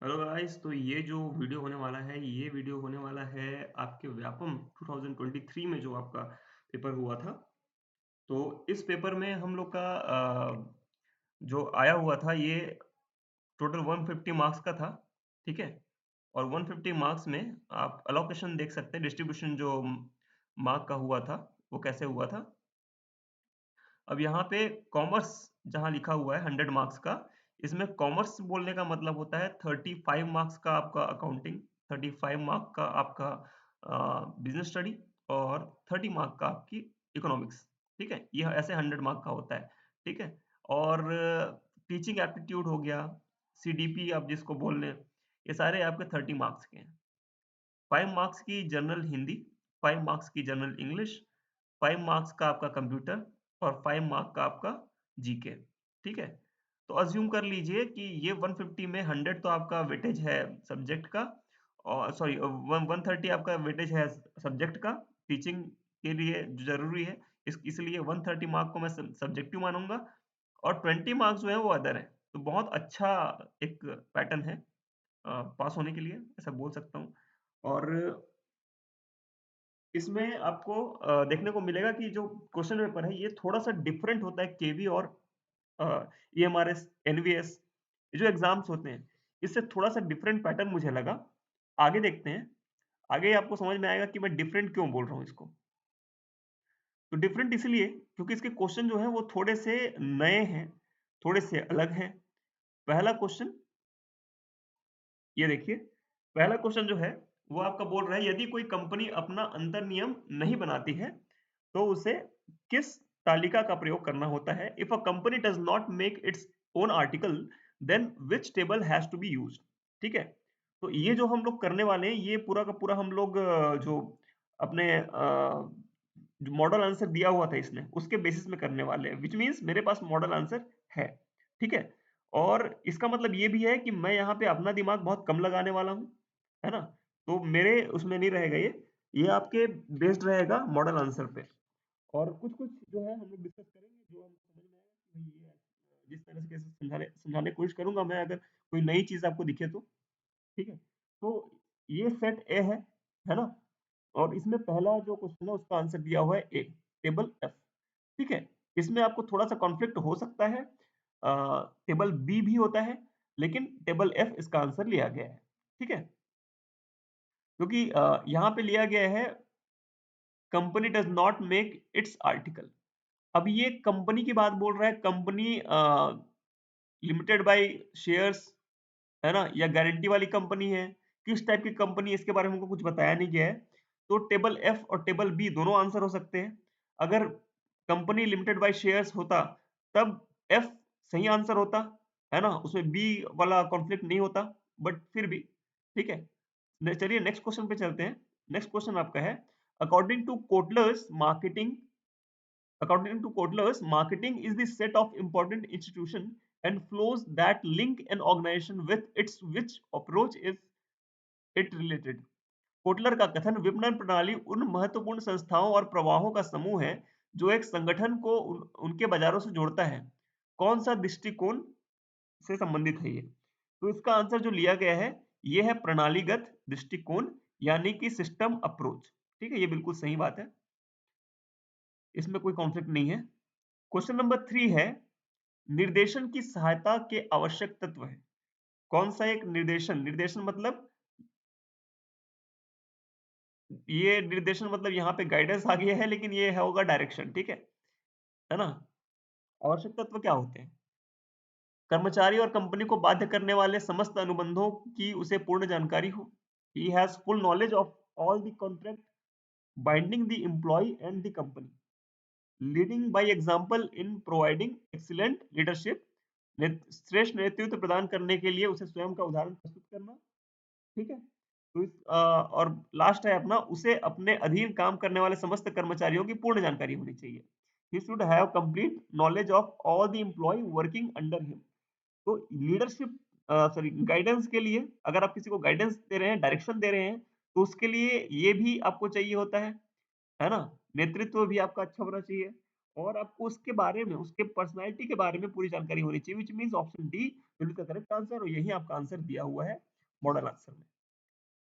Hello guys, तो ये जो वीडियो होने वाला है, ये वीडियो होने वाला है आपके व्यापम 2023 में जो आपका पेपर हुआ था। तो इस पेपर में हम लोग का जो आया हुआ था ये टोटल 150 मार्क्स का था, ठीक है? और 150 मार्क्स में आप एलोकेशन देख सकते हैं, डिस्ट्रीब्यूशन जो मार्क का हुआ था, वो कैसे हुआ था। अब यहाँ पे कॉमर्स जहाँ लिखा हुआ है 100 मार्क्स का, इसमें कॉमर्स बोलने का मतलब होता है 35 मार्क्स का आपका अकाउंटिंग, 35 मार्क का आपका बिज़नेस स्टडी और 30 मार्क का आपकी इकोनॉमिक्स, ठीक है? यह ऐसे 100 मार्क का होता है, ठीक है? और टीचिंग एप्टीट्यूड हो गया, सीडीपी आप जिसको बोल लें, ये सारे आपके 30 मार्क्स के हैं। 5 मार्क्स की जनरल हिंदी, 5 मार्क्स की जनरल इंग्लिश, 5 मार्क्स का आपका कंप्यूटर और 5 मार्क का आपका जीके, ठीक है? तो अज़्यूम कर लीजिए कि ये 150 में 100 तो आपका वेटेज है सब्जेक्ट का और सॉरी 130 आपका वेटेज है सब्जेक्ट का, टीचिंग के लिए जो ज़रूरी है, इसलिए 130 मार्क को मैं सब्जेक्टिव मानूँगा और 20 मार्क्स जो है वो अदर है। तो बहुत अच्छा एक पैटर्न है पास होने के लिए, ऐसा बोल सकता हूँ। और इसमें आपको देखने को मिलेगा कि जो क्वेश्चन पेपर है ये थोड़ा-सा डिफरेंट होता है केवी और ईएमआरएस, एनवीएस ये जो एग्ज़ाम्स होते हैं, इससे थोड़ा-सा डिफरेंट पैटर्न मुझे लगा। आगे देखते हैं, आगे आपको समझ में आएगा कि मैं डिफरेंट क्यों बोल रहा हूँ इसको। तो डिफरेंट इसलिए क्योंकि इसके क्वेश्चन जो हैं वो थोड़े से नए हैं, थोड़े से अलग हैं। पहला क्वेश्चन ये देखिए, पहला क्वेश्चन जो है, वो आपका बोल रहा है यदि कोई कंपनी अपना अंतर्नियम नहीं बनाती है, तो उसे किस तालिका का प्रयोग करना होता है? If a company does not make its own article, then which table has to be used? ठीक है? तो ये जो हम लोग करने वाले हैं, ये पूरा का पूरा हम लोग जो अपने जो मॉडल आंसर दिया हुआ था इसने, उसके बेसिस में करने वाले हैं, व्हिच मीन्स मेरे पास मॉडल आंसर है। ठीक है? और इसका मतलब ये भी है कि मैं यहाँ पे अपना दिमाग बहुत कम लगाने वाला हूँ, है ना? तो मेरे उसमें नहीं रहेगा ये आपके बेस्ड रहेगा मॉडल आंसर पे। और कुछ-कुछ जो है हम लोग डिस्कस करेंगे जो हम समझ में आएगा कि भई ये जिस तरह से कैसे समझाने समझाने की कोशिश करूँगा मैं अगर कोई नई चीज़ आपको दिखे तो, ठीक है? तो ये सेट ए है ना? और इसमें पहला जो क्वेश्चन है उसका आंसर दिया हुआ है ए, टेबल एफ, ठीक है? इसमें आपको थोड़ा-सा कॉन्फ्लिक्ट हो सकता है टेबल बी भी होता है, लेकिन टेबल एफ इसका आंसर लिया गया है, ठीक है? क्योंकि यहाँ पे लिया गया है company does not make it's article. अब ये कंपनी की बात बोल रहा है, कंपनी लिमिटेड बाय शेयर्स है ना? या गारंटी वाली कंपनी है, किस टाइप की कंपनी है इसके बारे में हमको कुछ बताया नहीं गया है। तो टेबल एफ और टेबल बी दोनों आंसर हो सकते हैं। अगर कंपनी लिमिटेड बाय शेयर्स होता, तब एफ सही आंसर होता, है ना? उसमें बी वाला कॉन्फ्लिक्ट नहीं होता, बट फिर भी, ठीक है? चलिए नेक्स्ट क्वेश्चन पे चलते हैं। नेक्स्ट क्वेश्चन आपका है, according to Kotler's marketing According to Kotler's, marketing is the set of important institution and flows that link an organization with its which approach is it related. Kotler का कथन विपणन प्रणाली उन महत्वपूर्ण संस्थाओं और प्रवाहों का समूह है जो एक संगठन को उनके बाजारों से जोड़ता है। कौन सा दृष्टिकोण से संबंधित है ये? तो इसका आंसर जो लिया गया है, ये है प्रणालीगत दृष्टिकोण यानी कि सिस्टम अप्रोच। ठीक है, ये बिल्कुल सही बात है। इसमें कोई कॉन्फ्लिक्ट नहीं है। क्वेश्चन नंबर 3 है, निर्देशन की सहायता के आवश्यक तत्व हैं। कौन-सा एक निर्देशन निर्देशन मतलब ये निर्देशन मतलब यहाँ पे गाइडेंस आ गया है लेकिन ये होगा डायरेक्शन, ठीक है ना? आवश्यक तत्व क्या होते हैं? कर्मचारी और कंपनी को बाध्य करने वाले समस्त अनुबंधों की उसे पूर्ण जानकारी हो। He has full knowledge of all the contract binding the employee and the company. Leading by example in providing excellent leadership, श्रेष्ठ नेतृत्व प्रदान करने के लिए उसे स्वयं का उदाहरण प्रस्तुत करना, ठीक है? तो और लास्ट है अपना, उसे अपने अधीन काम करने वाले समस्त कर्मचारियों की पूर्ण जानकारी होनी चाहिए। He should have complete knowledge of all the employ working under him. तो लीडरशिप सॉरी गाइडेंस के लिए अगर आप किसी को गाइडेंस दे रहे हैं, डायरेक्शन दे रहे हैं, तो उसके लिए ये भी आपको चाहिए होता है ना? नेतृत्व भी आपका अच्छा होना चाहिए और आपको उसके बारे में, उसके पर्सनैलिटी के बारे में पूरी जानकारी होनी चाहिए, which means option D will be the correct answer और यही आपका आंसर दिया हुआ है। मॉडल आंसर में।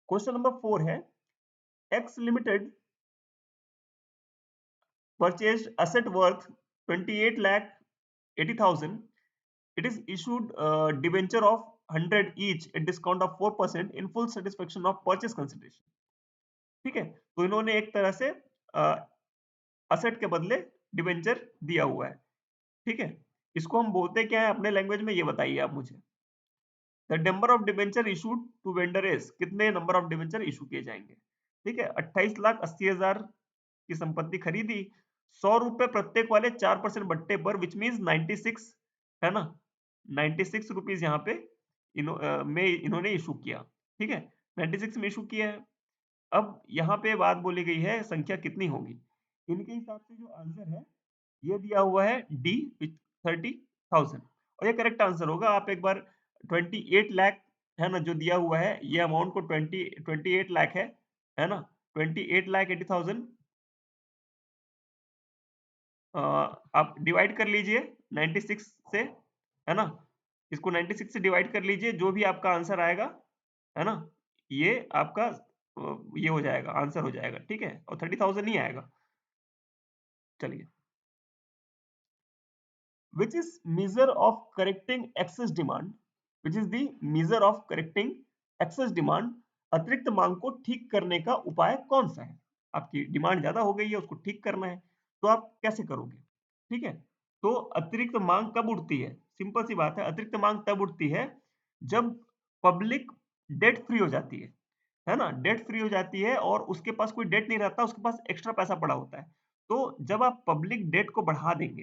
क्वेश्चन नंबर 4 है, x limited purchase asset worth 28,80,000. It is issued debenture of 100 each at discount of 4% in full satisfaction of purchase consideration. ठीक है, तो इन्होंने एक तरह से असेट के बदले डिबेंचर दिया हुआ है। ठीक है, इसको हम बोलते क्या है अपने लैंग्वेज में, ये बताइए आप मुझे। The number of debenture issued to vendor is, कितने नंबर ऑफ डिबेंचर इशू किए जाएंगे। ठीक है, 28,80,000 की संपत्ति खरीदी, 100 रुपए प्रत्येक वाले 4% बट्टे पर, विच मीन्स 96, है ना, 96 रुपीज यहाँ पे इन्होंने इशू किया। ठीक है, 96 में इशू किया है। अब यहाँ पे बात बोली गई है संख्या कितनी होगी। इनके हिसाब से जो आंसर है ये दिया हुआ है डी, 30,000, और ये करेक्ट आंसर होगा। आप एक बार 28 लाख है ना जो दिया हुआ है, ये अमाउंट को 28 लाख है ना, 28,80,000 आप डिवाइड कर लीजिए 96 से, है ना, इसको 96 से डिवाइड कर लीजिए, जो भी आपका आंसर आएगा, है ना, ये आपका ये हो जाएगा, आंसर हो जाएगा। ठीक है, और 30,000 ही आएगा। चलिए, which is measure of correcting excess demand, which is the measure of correcting excess demand, अतिरिक्त मांग को ठीक करने का उपाय कौन सा है। आपकी डिमांड ज्यादा हो गई है, उसको ठीक करना है, तो आप कैसे करोगे। ठीक है, तो अतिरिक्त मांग कब उठती है, सिंपल सी बात है, अतिरिक्त मांग तब उठती है जब पब्लिक डेट फ्री हो जाती है ना, डेट फ्री हो जाती है और उसके पास कोई डेट नहीं रहता, उसके पास एक्स्ट्रा पैसा पड़ा होता है। तो जब आप पब्लिक डेट को बढ़ा देंगे,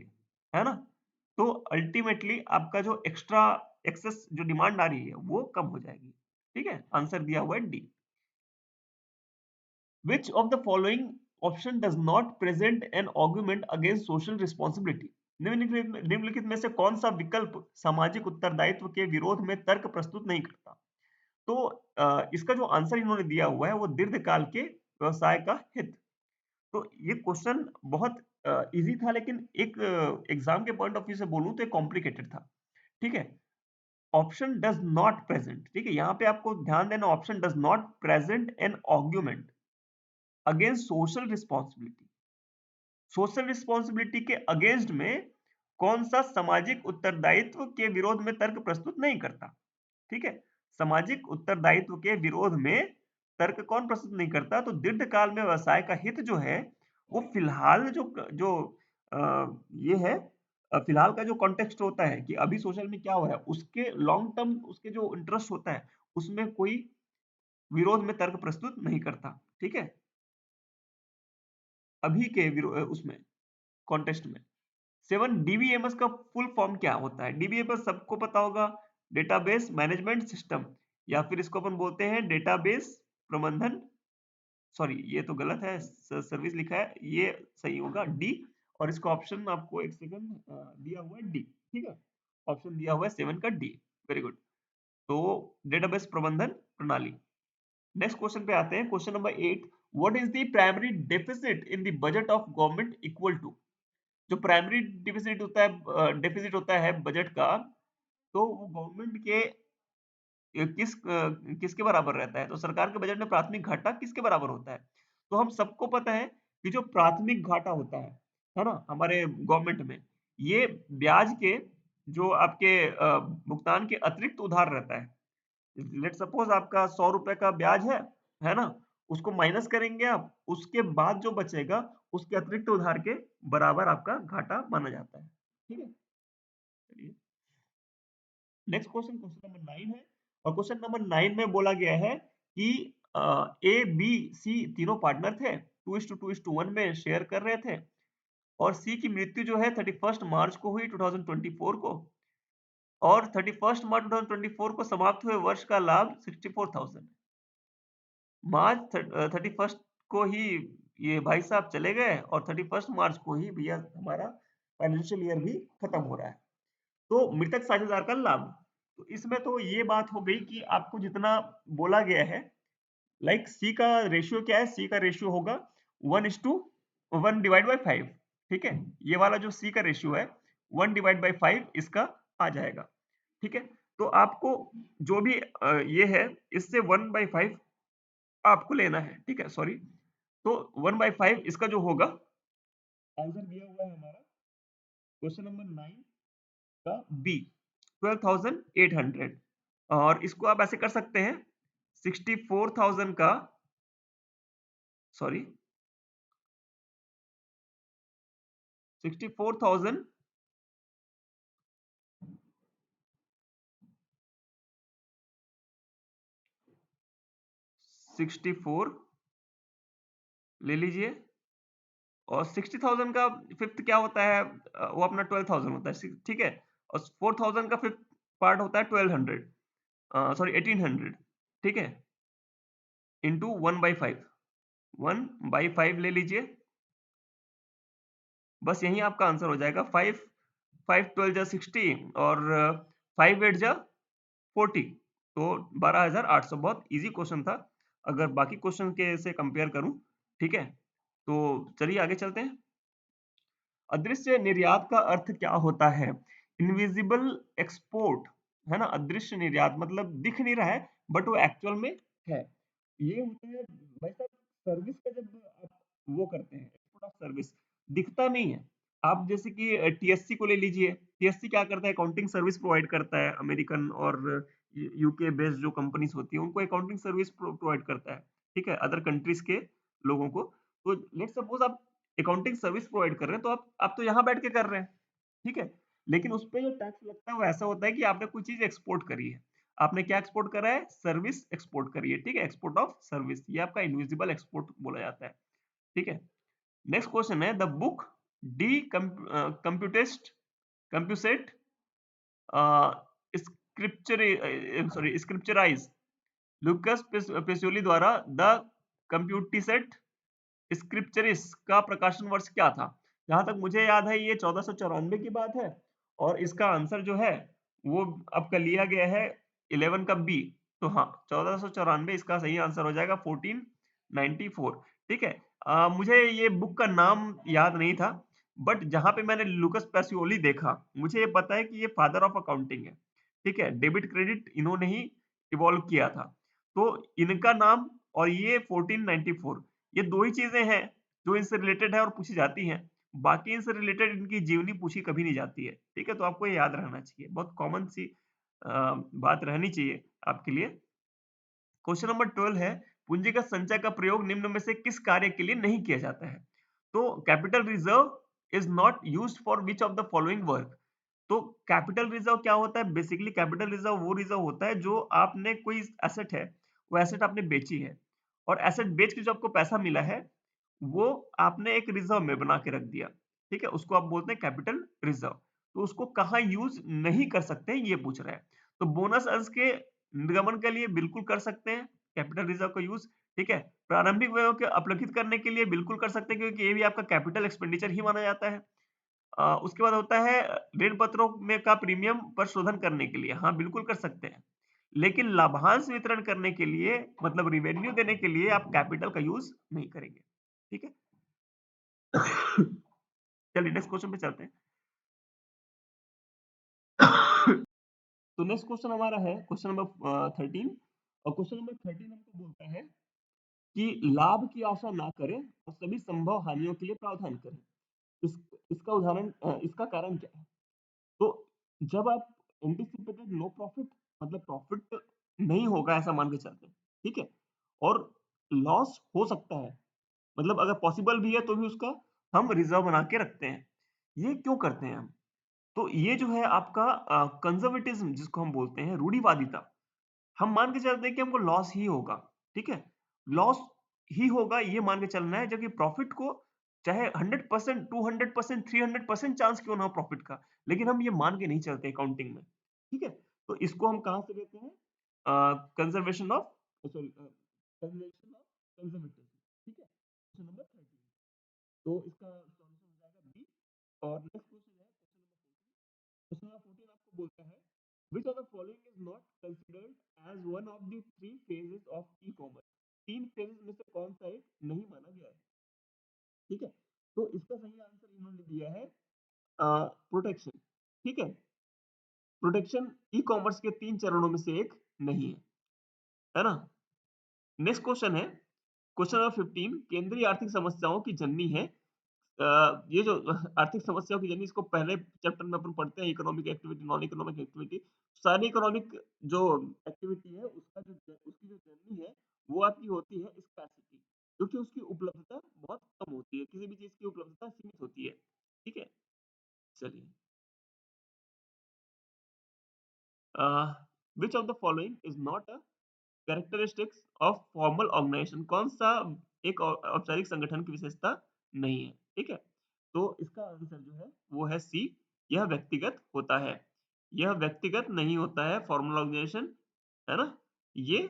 है ना, तो अल्टीमेटली आपका जो एक्स्ट्रा एक्सेस जो डिमांड आ रही है वो कम हो जाएगी। ठीक है, आंसर दिया हुआ है D. Which of the following option does not present N argument against social responsibility, निम्नलिखित में से कौन सा विकल्प सामाजिक उत्तरदायित्व के विरोध में तर्क प्रस्तुत नहीं करता। तो इसका जो आंसर इन्होंने दिया हुआ है वो दीर्घकाल के व्यवसाय का हित। तो ये क्वेश्चन बहुत इजी था, लेकिन एक एग्जाम के पॉइंट ऑफ व्यू से बोलूं तो कॉम्प्लिकेटेड था। ठीक है, ऑप्शन डज नॉट प्रेजेंट, ठीक है, यहाँ पे आपको ध्यान देना, option does not present an argument against social responsibility. Social responsibility के अगेंस्ट में कौन सा सामाजिक उत्तरदायित्व के विरोध में तर्क प्रस्तुत नहीं करता। ठीक है, सामाजिक उत्तरदायित्व के विरोध में तर्क कौन प्रस्तुत नहीं करता, तो दीर्घकाल में व्यवसाय का हित जो है वो फिलहाल जो जो ये है, फिलहाल का जो कॉन्टेक्स्ट होता है कि अभी सोशल में क्या हो रहा है, उसके लॉन्ग टर्म उसके जो इंटरेस्ट होता है उसमें कोई विरोध में तर्क प्रस्तुत नहीं करता। ठीक है, अभी के उसमें कॉन्टेक्स्ट में। 7, डीबीएमएस का फुल फॉर्म क्या होता है। डीबीएमएस सबको पता होगा, डेटाबेस मैनेजमेंट सिस्टम, या फिर इसको अपन बोलते हैं डेटाबेस प्रबंधन, सॉरी ये तो गलत है, सर्विस लिखा है, ये सही होगा डी। और इसका ऑप्शन आपको एक सेकंड दिया हुआ है डी। ठीक है, ऑप्शन दिया हुआ है 7 का डी। वेरी गुड, तो डेटाबेस प्रबंधन प्रणाली। नेक्स्ट क्वेश्चन पे आते हैं, question number 8, what is the primary deficit in the budget of government equal to. जो प्राइमरी डेफिसिट होता है बजट का, तो वो गवर्नमेंट के किसके बराबर रहता है, तो सरकार के बजट में प्राथमिक घाटा किसके बराबर होता है। तो हम सबको पता है कि जो प्राथमिक घाटा होता है ना, हमारे गवर्नमेंट में, ये ब्याज के जो आपके भुगतान के अतिरिक्त उधार रहता है। लेट सपोज आपका 100 रुपए का ब्याज है ना, उसको माइनस करेंगे आप, उसके बाद जो बचेगा उसके अतिरिक्त उधार के बराबर आपका घाटा माना जाता है। ठीक है, चलिए नेक्स्ट क्वेश्चन, क्वेश्चन नंबर 9 है, और क्वेश्चन नंबर 9 में बोला गया है कि ए बी सी तीनों पार्टनर थे, 2:2:1 में शेयर कर रहे थे, और सी की मृत्यु जो है 31 मार्च को हुई 2024 को, और 31 मार्च 2024 को समाप्त हुए वर्ष का लाभ 64,000। मार्च 31 को ही ये भाई साहब चले गए, और 31 मार्च को ही भैया हमारा फाइनेंशियल ईयर भी खत्म हो रहा है। तो मृतक साझेदार का लाभ, तो इसमें तो ये बात हो गई कि आपको जितना बोला गया है, लाइक सी का रेशियो क्या है, सी का रेशियो होगा 1:1/5। ठीक है, ये वाला जो सी का रेशियो है 1/5 इसका आ जाएगा। ठीक है, तो आपको जो भी ये है इससे 1/5 आपको लेना है, ठीक है? सॉरी, तो 1/5 इसका जो होगा, आंसर दिया हुआ है हमारा क्वेश्चन नंबर 9 का बी, 12,800। और इसको आप ऐसे कर सकते हैं 64,000 का, सॉरी 64,000 64 ले लीजिए, और 60,000 का फिफ्थ क्या होता है, वो अपना 12,000 होता है, ठीक है? और 4,000 का फिफ्थ पार्ट होता है 1200, सॉरी 1800, ठीक है? इंटू 1/5, 1/5 ले लीजिए, बस यही आपका आंसर हो जाएगा। 5 5 12 जा 60 और 5 8 जा 40, तो 12,800। बहुत इजी क्वेश्चन था अगर बाकी क्वेश्चन के से कंपेयर करूं, ठीक है? तो चलिए आगे चलते हैं। अदृश्य निर्यात का अर्थ क्या होता है? इनविजिबल एक्सपोर्ट, है ना? अदृश्य निर्यात मतलब दिख नहीं रहा है बट वो एक्चुअल में है। ये होता है भाई साहब, सर्विस का जब आप वो करते हैं, एक्सपोर्ट ऑफ सर्विस, दिखता नहीं है। आप जैसे कि टीएससी को ले लीजिए, टीएससी क्या करता है? अकाउंटिंग सर्विस प्रोवाइड करता है। अमेरिकन और यूके बेस्ड जो कंपनीज होती है उनको अकाउंटिंग सर्विस प्रोवाइड करता है, ठीक है, अदर कंट्रीज के लोगों को। तो लेट्स सपोज आप अकाउंटिंग सर्विस प्रोवाइड कर रहे हैं, तो आप तो यहाँ बैठ के कर रहे हैं, ठीक है? लेकिन उस पे जो टैक्स लगता है वो ऐसा होता है कि आपने कोई चीज एक्सपोर्ट करी है। आपने क्या एक्सपोर्ट करा है? सर्विस एक्सपोर्ट करी है, ठीक है? एक्सपोर्ट ऑफ सर्विस, ये आपका इनविजिबल एक्सपोर्ट बोला जाता है, ठीक है? नेक्स्ट क्वेश्चन है, द बुक डी कंप्यूटेस्ट कंप्यूसेट स्क्रिप्चर, सॉरी स्क्रिप्चराइज लुकस पेसियोली द्वारा द कंप्यूटिसेट स्क्रिप्चरिस का प्रकाशन वर्ष क्या था? जहां तक मुझे याद है ये 1494 की बात है, और इसका आंसर जो है वो आपका लिया गया है 11 का बी। तो हाँ, 1494 इसका सही आंसर हो जाएगा, 1494, ठीक है? मुझे ये बुक का नाम याद नहीं था, बट जहां पे मैंने लुकस पैसियोली देखा, मुझे ये पता है कि ये फादर ऑफ अकाउंटिंग है, ठीक है? डेबिट क्रेडिट इन्होंने ही इवॉल्व किया था। तो इनका नाम और ये 1494, ये दो ही चीजें हैं जो इनसे रिलेटेड है और पूछी जाती हैं। बाकी इनसे रिलेटेड इनकी जीवनी पूछी कभी नहीं जाती है, ठीक है? तो आपको ये याद रहना चाहिए, बहुत कॉमन सी बात रहनी चाहिए आपके लिए। क्वेश्चन नंबर 12 है, पूंजीगत संचय का प्रयोग निम्न में से किस कार्य के लिए नहीं किया जाता है? तो capital reserve is not used for which of the following work. तो कैपिटल रिजर्व क्या होता है? बेसिकली कैपिटल रिजर्व वो रिजर्व होता है जो आपने कोई एसेट है, वो एसेट आपने बेची है, और एसेट बेच के जो आपको पैसा मिला है वो आपने एक रिजर्व में बना के रख दिया, ठीक है? उसको आप बोलते हैं कैपिटल रिजर्व। तो उसको कहाँ यूज नहीं कर सकते हैं ये पूछ रहा है। तो बोनस अंश के निर्गमन के लिए बिल्कुल कर सकते हैं कैपिटल रिजर्व का यूज, ठीक है? प्रारंभिक व्ययों को अपलिखित करने के लिए बिल्कुल कर सकते हैं, क्योंकि ये भी आपका कैपिटल एक्सपेंडिचर ही माना जाता है। उसके बाद होता है ऋण पत्रों में का प्रीमियम पर शोधन करने के लिए, हाँ बिल्कुल कर सकते हैं। लेकिन लाभांश वितरण करने के लिए, मतलब रिवेन्यू देने के लिए आप कैपिटल का यूज नहीं करेंगे, ठीक है? चलिए नेक्स्ट क्वेश्चन पे चलते हैं। तो नेक्स्ट क्वेश्चन हमारा है क्वेश्चन नंबर 13, और क्वेश्चन नंबर 13 हमको बोलता है कि लाभ की आशा ना करें और सभी संभव हानियों के लिए प्रावधान करें। इस इसका उदाहरण, इसका कारण क्या है? तो जब आप एंटिसिपेटेड नो प्रॉफिट, मतलब प्रॉफिट नहीं होगा ऐसा मान के चलते हैं, ठीक है? और लॉस हो सकता है, मतलब अगर पॉसिबल भी है तो भी उसका हम रिजर्व बना के रखते हैं। ये क्यों करते हैं हम? तो ये जो है आपका कंजर्वेटिज्म जिसको हम बोलते हैं, रूढ़िवादिता। हम मान के चलते हैं कि हमको लॉस ही होगा, ठीक है? लॉस ही होगा ये मान के चलना है, जबकि प्रॉफिट को चाहे 100%, 200%, 300% चांस क्यों ना हो प्रॉफिट का, लेकिन हम ये मान के नहीं चलते अकाउंटिंग में, ठीक है? तो इसको हम कहाँ से लेते हैं? Conservation of, sorry conservation of conservatism, ठीक है? क्वेश्चन नंबर 13, तो इसका सॉल्यूशन हो जाएगा बी। और नेक्स्ट क्वेश्चन है क्वेश्चन नंबर 14, आपको बोलता है which of the following is not considered as one of the three phases of e-commerce। तीन phases में से कौन सा एक नहीं माना गया है, ठीक है? तो इसका सही आंसर इन्होंने दिया है प्रोटेक्शन, ठीक है? प्रोटेक्शन ई कॉमर्स के 3 चरणों में से एक नहीं है ना? नेक्स्ट क्वेश्चन है, क्वेश्चन नंबर 15, केंद्रीय आर्थिक समस्याओं की जननी है। ये जो आर्थिक समस्याओं की जननी, इसको पहले चैप्टर में अपन पढ़ते हैं, economic activity, non economic activity. सारी इकोनॉमिक जो एक्टिविटी है उसकी जो जननी है वो आपकी होती है स्कैर्सिटी, क्योंकि उसकी उपलब्धता बहुत कम होती है, किसी भी चीज की उपलब्धता सीमित होती है। ठीक है, चलिए। Which of the following is not a characteristics of formal organisation? कौन सा एक औपचारिक संगठन की विशेषता नहीं है? ठीक है, तो इसका आंसर जो है वो है सी, यह व्यक्तिगत होता है। यह व्यक्तिगत नहीं होता है फॉर्मल ऑर्गेनाइजेशन, है ना? ये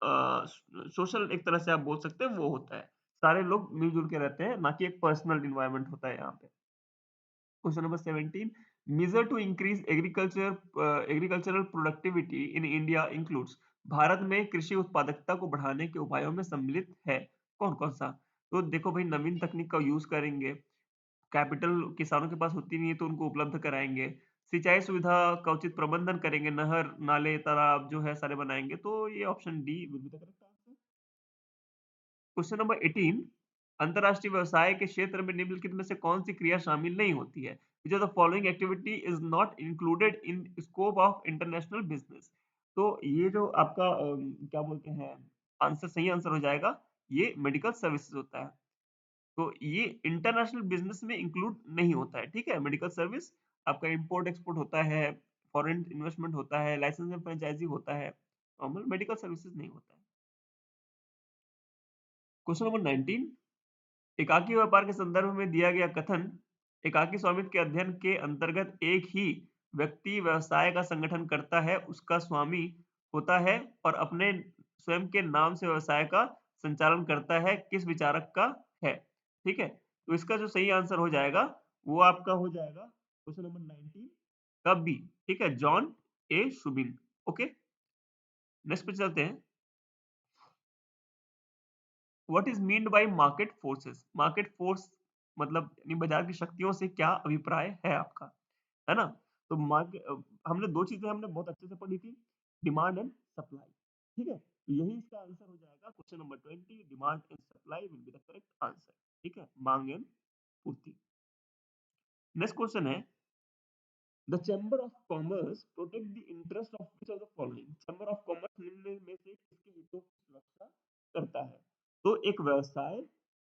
सोशल एक तरह से आप बोल सकते हैं वो होता है, सारे लोग मिलजुल के रहते हैं, ना कि एक पर्सनल इन्वायरमेंट होता है यहाँ पे। Question number 17, measure to increase agricultural productivity in India includes? Bharat में कृषि उत्पादकता को बढ़ाने के उपायों में सम्मिलित है कौन कौन सा? तो देखो भाई, नवीन तकनीक का यूज करेंगे, कैपिटल किसानों के पास होती नहीं है तो उनको उपलब्ध कराएंगे, सिंचाई सुविधा का उचित प्रबंधन करेंगे, नहर नाले तालाब जो है सारे बनाएंगे, तो ये option D will be the correct answer. Question number 18, अंतरराष्ट्रीय व्यवसाय के क्षेत्र में निम्नलिखित में से कौन सी क्रिया शामिल नहीं होती है? विच of the following activity is not included in scope of international business? तो ये जो आपका क्या बोलते हैं, आंसर, सही आंसर हो जाएगा, ये मेडिकल सर्विसेज होता है। तो ये इंटरनेशनल बिजनेस में इंक्लूड नहीं होता है। ठीक है, मेडिकल सर्विस आपका इंपोर्ट एक्सपोर्ट होता है, फॉरेन इन्वेस्टमेंट होता है, लाइसेंस एंड फ्रेंचाइजी होता है, नॉर्मल मेडिकल सर्विसेज नहीं होता है। क्वेश्चन नंबर 19, एकाकी व्यापार के संदर्भ में दिया गया कथन एकाकी स्वामित्व के अध्ययन के अंतर्गत एक ही व्यक्ति व्यवसाय का संगठन करता है, उसका स्वामी होता है और अपने स्वयं के नाम से व्यवसाय का संचालन करता है, किस विचारक का है? ठीक है, तो इसका जो सही आंसर हो जाएगा वो आपका हो जाएगा क्वेश्चन नंबर 19 का बी। ठीक है, जॉन ए सुबिन। ओके, नेक्स्ट पे चलते हैं। What is meant by market forces? Market force मतलब यानी बाजार की शक्तियों से क्या अभिप्राय है आपका, है ना? तो हमने दो चीजें हमने बहुत अच्छे से पढ़ी थी, डिमांड एंड सप्लाई। ठीक है, तो यही इसका आंसर हो जाएगा question number 20, demand and supply will be the correct answer. ठीक है, मांग एंड पूर्ति। नेक्स्ट क्वेश्चन है, the chamber of commerce protect the interest of which of the following? Chamber of commerce निम्न में से किसके हितों की सुरक्षा करता है? तो एक व्यवसाय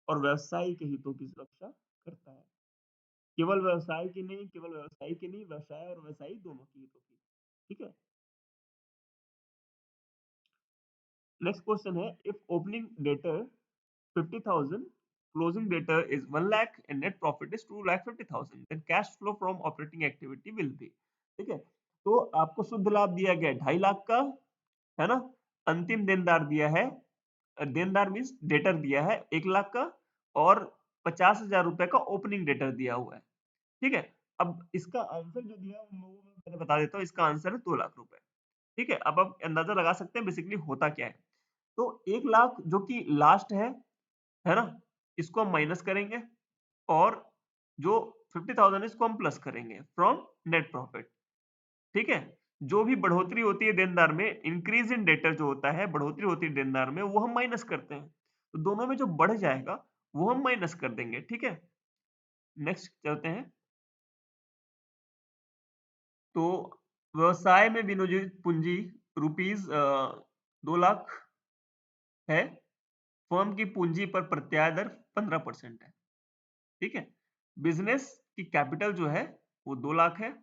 और व्यवसायी के हितों की सुरक्षा करता है, केवल व्यवसाय की नहीं, केवल व्यवसायी की नहीं, व्यवसाय और व्यवसायी दोनों की हितों की। ठीक है, नेक्स्ट क्वेश्चन है, if opening debtor 50,000, closing debtor is 1 lakh and net profit is 2,50,000, then cash flow from operating activity will be? ठीक है, तो आपको शुद्ध लाभ दिया गया है 2.5 लाख का, है ना? अंतिम देनदार दिया है, देनदार मीन्स डेटर दिया है 1 लाख का, और 50,000 रुपए का ओपनिंग डेटर दिया हुआ है। ठीक है, अब इसका आंसर जो दिया है वो मैं पहले बता देता हूँ, इसका आंसर है 2 लाख रुपए। ठीक है, अब आप अंदाजा लगा सकते हैं बेसिकली होता क्या है। तो 1 लाख जो कि लास्ट है ना, इसको हम माइनस करेंगे, और जो 50,000 इसको हम प्लस करेंगे फ्रॉम नेट प्रॉफिट। ठीक है, जो भी बढ़ोतरी होती है देनदार में, इंक्रीज इन डेटर जो होता है, बढ़ोतरी होती है देनदार में, वो हम माइनस करते हैं, तो दोनों में जो बढ़ जाएगा वो हम माइनस कर देंगे। ठीक है, नेक्स्ट चलते हैं। तो व्यवसाय में विनियोजित पूंजी रुपीज 2 लाख है, फर्म की पूंजी पर प्रत्याय दर 15% है। ठीक है, बिजनेस की कैपिटल जो है वो 2 लाख है,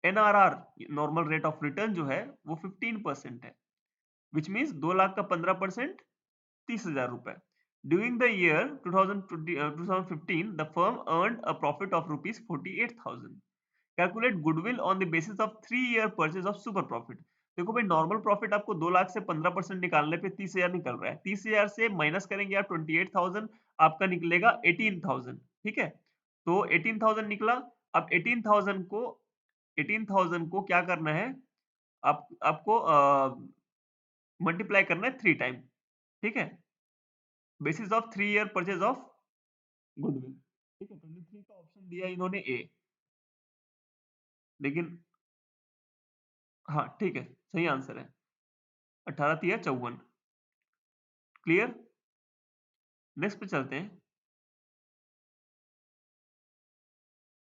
NRR normal rate of return जो है वो 15% है, विच मीन्स 2 लाख का 15%, 30,000 रुपए। During the year 2015 the firm earned a profit of rupees 48,000। Calculate goodwill on the basis of 3 year purchase of super profit. देखो भाई, नॉर्मल प्रॉफिट आपको 2 लाख से 15% निकालने पे 30,000 निकल रहा है, 30,000 से माइनस करेंगे आप 28,000, आपका निकलेगा 18,000। ठीक है, तो 18,000 निकला। अब 18,000 को क्या करना है, आपको मल्टीप्लाई करना है 3 टाइम। ठीक है, basis of 3 year purchase of goodwill. ठीक है, 23 का ऑप्शन दिया इन्होंने ए, लेकिन हाँ, ठीक है, सही आंसर है। 18 तिया 54। क्लियर? नेक्स्ट पे चलते हैं।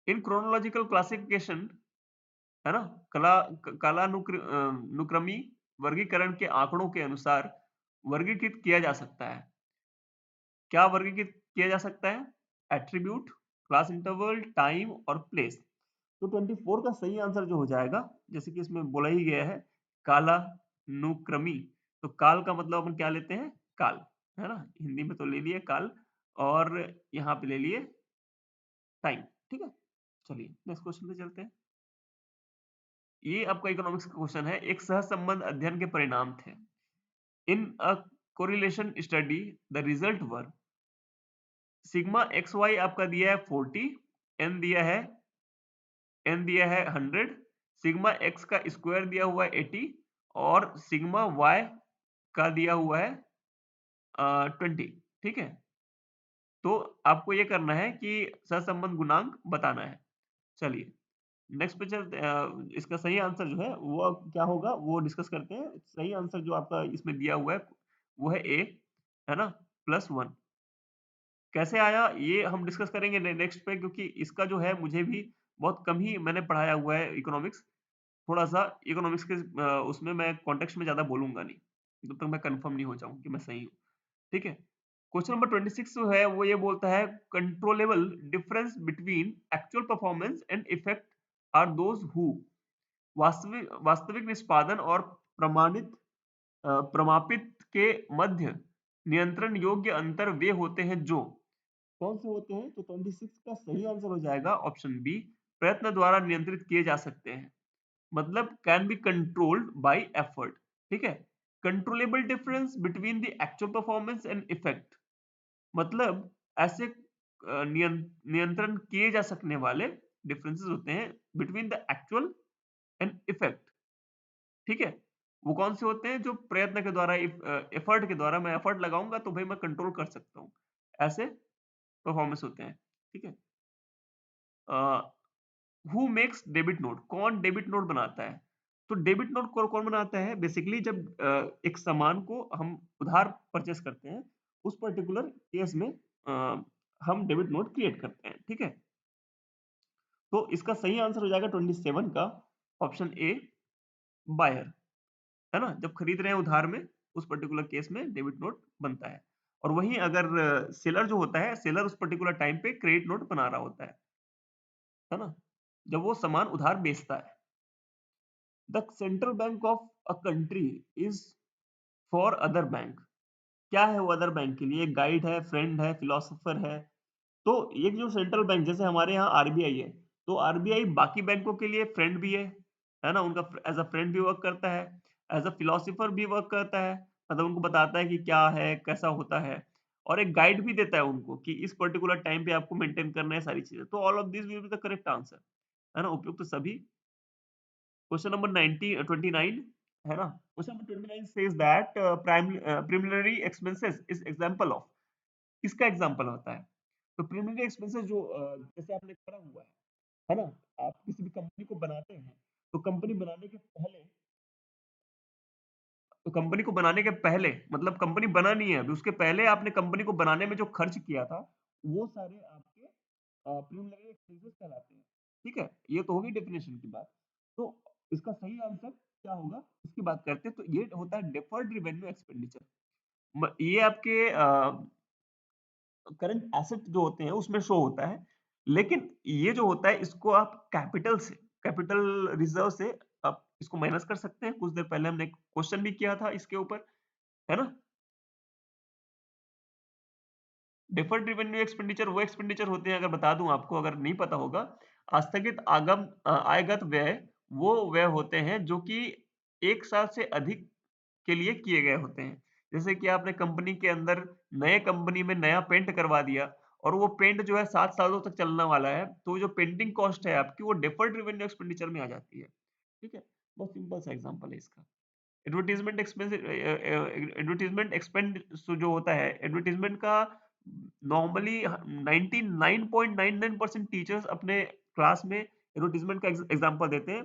इन क्रोनोलॉजिकल क्लासिफिकेशन, है ना? नुक्रमी वर्गीकरण के आंकड़ों के अनुसार वर्गीकृत किया जा सकता है। क्या वर्गीकृत किया जा सकता है? एट्रीब्यूट, क्लास इंटरवल, टाइम और प्लेस। तो 24 का सही आंसर जो हो जाएगा, जैसे कि इसमें बोला ही गया है, कालानुक्रमी। तो काल का मतलब अपन क्या लेते हैं? काल, है ना? हिंदी में तो ले लिए काल, और यहाँ पे ले लिए टाइम। ठीक है, चलिए नेक्स्ट क्वेश्चन पे चलते हैं। ये आपका इकोनॉमिक्स का क्वेश्चन है। एक सहसंबंध अध्ययन के परिणाम थे। In a correlation study the result were, sigma X Y आपका दिया है 40, एन दिया है 100, सिग्मा एक्स का स्क्वायर दिया हुआ है 80, और सिग्मा वाई का दिया हुआ है 20। ठीक है, तो आपको ये करना है कि सहसंबंध गुणांक बताना है। चलिए नेक्स्ट पे चलते इसका सही आंसर जो है वो क्या होगा वो डिस्कस करते हैं। सही आंसर जो आपका इसमें दिया हुआ है वो है ए, है ना? +1। कैसे आया ये हम डिस्कस करेंगे नेक्स्ट पे, क्योंकि इसका जो है मुझे भी बहुत कम ही मैंने पढ़ाया हुआ है इकोनॉमिक्स। थोड़ा-सा इकोनॉमिक्स के उसमें मैं कॉन्टेक्स्ट में ज़्यादा बोलूँगा नहीं, जब तक मैं कन्फर्म नहीं हो जाऊँ कि मैं सही हूँ। ठीक है? क्वेश्चन नंबर 26 जो है वो ये बोलता है, controllable difference between actual performance and effect are those who, वास्तविक वास्तविक निष्पादन और प्रमापित के मध्य नियंत्रण योग्य अंतर वे होते हैं जो, कौन से होते हैं? तो 26 का सही आंसर हो जाएगा ऑप्शन बी, प्रयत्न द्वारा नियंत्रित किए जा सकते हैं। मतलब can be controlled by effort. ठीक है, controllable difference between the actual performance and effect, मतलब ऐसे नियंत्रण किए जा सकने वाले डिफरेंसेस होते हैं between the actual and effect. ठीक है, वो कौन से होते हैं? जो प्रयत्न के द्वारा, एफर्ट के द्वारा, मैं एफर्ट लगाऊंगा तो भाई मैं कंट्रोल कर सकता हूँ, ऐसे परफॉर्मेंस होते हैं। ठीक है, हु मेक्स डेबिट नोट, कौन डेबिट नोट बनाता है? तो डेबिट नोट कौन बनाता है? बेसिकली जब एक सामान को हम उधार परचेस करते हैं, उस पर्टिकुलर केस में हम डेबिट नोट क्रिएट करते हैं। ठीक है, तो इसका सही आंसर हो जाएगा 27 का ऑप्शन ए, बायर, है ना? जब खरीद रहे हैं उधार में, उस पर्टिकुलर केस में डेबिट नोट बनता है। और वहीं अगर सेलर जो होता है, सेलर उस पर्टिकुलर टाइम पे क्रेडिट नोट बना रहा होता है ना? जब वो सामान उधार बेचता है। The central bank of a country is for other bank, क्या है वो अदर बैंक के लिए? गाइड है, फ्रेंड है, फिलोसोफर है। तो एक जो सेंट्रल बैंक, जैसे हमारे यहाँ आरबीआई है, तो आरबीआई बाकी बैंकों के लिए फ्रेंड भी है ना? उनका एज अ फ्रेंड भी वर्क करता है, एज अ फिलोसोफर भी वर्क करता है, मतलब उनको बताता है कि क्या है, कैसा होता है, और एक गाइड भी देता है उनको कि इस पर्टिकुलर टाइम पे आपको मेंटेन करना है सारी चीजें। तो all of this will be the correct answer, है ना? उपयुक्त तो सभी। क्वेश्चन नंबर 29 है ना? Question number 29 says that preliminary expenses is example of, किसका एग्जांपल होता है? तो प्रिलिमिनरी एक्सपेंसेस जो जैसे आपने करा हुआ है ना? आप किसी भी कंपनी को बनाते हैं, तो कंपनी बनाने के पहले, तो कंपनी को बनाने के पहले मतलब कंपनी बना नहीं है अभी, उसके पहले आपने कंपनी को बनाने में जो खर्च किया था, वो सारे आपके प्रिलिमिनरी एक्सपेंसेस कहलाते हैं। ठीक है, ये तो होगी डेफिनेशन की बात। तो इसका सही आंसर क्या होगा इसकी बात करते हैं। तो ये होता है डेफर्ड रिवेन्यू एक्सपेंडिचर। ये आपके करंट एसेट जो होते हैं उसमें शो होता है, लेकिन ये जो होता है इसको आप कैपिटल से, कैपिटल रिजर्व से आप इसको माइनस कर सकते हैं। कुछ देर पहले हमने क्वेश्चन भी किया था इसके ऊपर, है ना? डिफर्ड रेवेन्यू एक्सपेंडिचर वो एक्सपेंडिचर होते हैं, अगर बता दूं आपको, अगर नहीं पता होगा, आस्थगित आयगत व्यय, वो व्यय होते हैं जो कि 1 साल से अधिक के लिए किए गए होते हैं। जैसे कि आपने कंपनी के अंदर, नए कंपनी में नया पेंट करवा दिया, और वो पेंट जो है 7 सालों तक चलने वाला है, तो जो पेंटिंग कॉस्ट है आपकी, वो डिफर्ड रेवेन्यू एक्सपेंडिचर में आ जाती है। ठीक है, बहुत सिंपल सा एग्जांपल है इसका। एडवर्टाइजमेंट एक्सपेंड जो होता है, एडवर्टाइजमेंट का नॉर्मली 99.99% टीचर्स अपने क्लास में एडवर्टाइजमेंट का एग्जांपल देते हैं।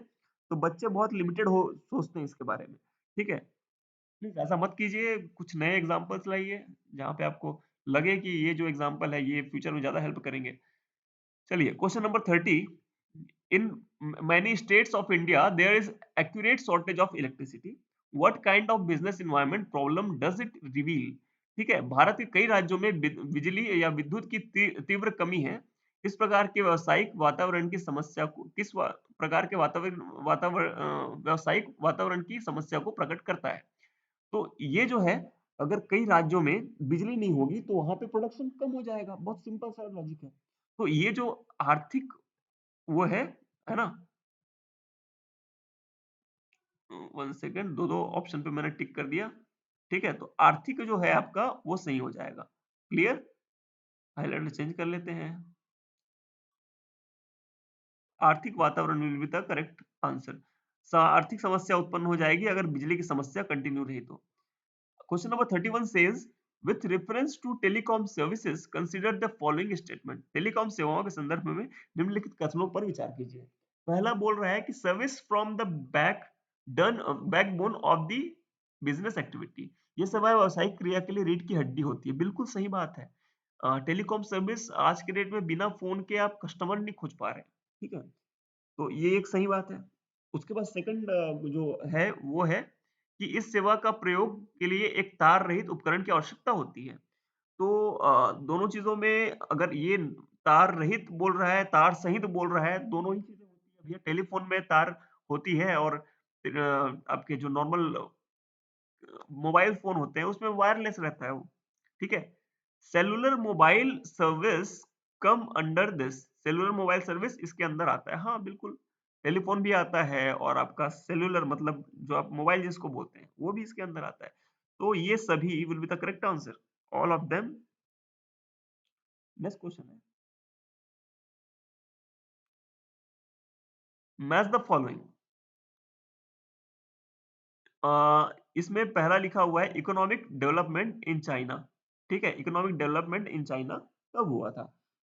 तो बच्चे बहुत लिमिटेड हो सोचते हैं इसके बारे में, ठीक है? प्लीज़ ऐसा मत कीजिए, कुछ नए एग्ज़ाम्पल्स लाइए, जहाँ पे आपको लगे कि ये जो एग्ज़ाम्पल है, ये फ्यूचर में ज़्यादा हेल्प करेंगे। चलिए question number 30 in many states of India there is accurate shortage of electricity. What kind of business environment problem does it reveal? ठीक है, भारत के कई राज्यों में बिजली या विद्युत की तीव्र कमी है। इस प्रकार के व्यावसायिक वातावरण की समस्या को प्रकार के वातावरण वातावरण व्यावसायिक वातावरण की समस्या को प्रकट करता है। तो ये जो है, अगर कई राज्यों में बिजली नहीं होगी तो वहां पे प्रोडक्शन कम हो जाएगा। बहुत सिंपल सा लॉजिक है। तो ये जो आर्थिक वो है ना? 1 सेकंड, 2-2 ऑप्शन पे मैंने टिक कर दिया। ठीक है? तो आर्थिक जो है आपका वो सही हो जाएगा। क्लियर? हाइलाइटर चेंज कर लेते हैं। आर्थिक वातावरण will be the correct answer. आर्थिक समस्या उत्पन्न हो जाएगी अगर बिजली की समस्या कंटिन्यू रही तो। Question number 31 says, with reference to telecom services, consider the following statement. Telecom सेवाओं के संदर्भ में निम्नलिखित कथनों पर विचार कीजिए। पहला बोल रहा है कि service from the backbone of the business activity. ये सेवाएं व्यावसायिक क्रिया के लिए रीढ़ की हड्डी होती है। बिल्कुल सही बात है। टेलीकॉम सर्विस आज के डेट में बिना फोन के आप कस्टमर नहीं खोज पा रहे। ठीक है? तो ये एक सही बात है। उसके बाद सेकंड जो है वो है कि इस सेवा का प्रयोग के लिए एक तार रहित उपकरण की आवश्यकता होती है। तो दोनों चीज़ों में अगर ये तार रहित बोल रहा है, तार सहित बोल रहा है, दोनों ही चीज़ें होती है भैया। टेलीफ़ोन में तार होती है और फिर आपके जो नॉर्मल मोबाइल फ़ोन होते हैं उसमें वायरलेस रहता है वो, ठीक है? Cellular mobile service come under this. Cellular mobile service इसके अंदर आता है। हाँ, बिल्कुल। टेलीफ़ोन भी आता है और आपका सेलुलर मतलब जो आप मोबाइल जिसको बोलते हैं, वो भी इसके अंदर आता है। तो ये सभी will be the correct answer, all of them. Next question है, मैच द फॉलोइंग। इसमें पहला लिखा हुआ है इकोनॉमिक डेवलपमेंट इन चाइना। ठीक है? इकोनॉमिक डेवलपमेंट इन चाइना कब हुआ था?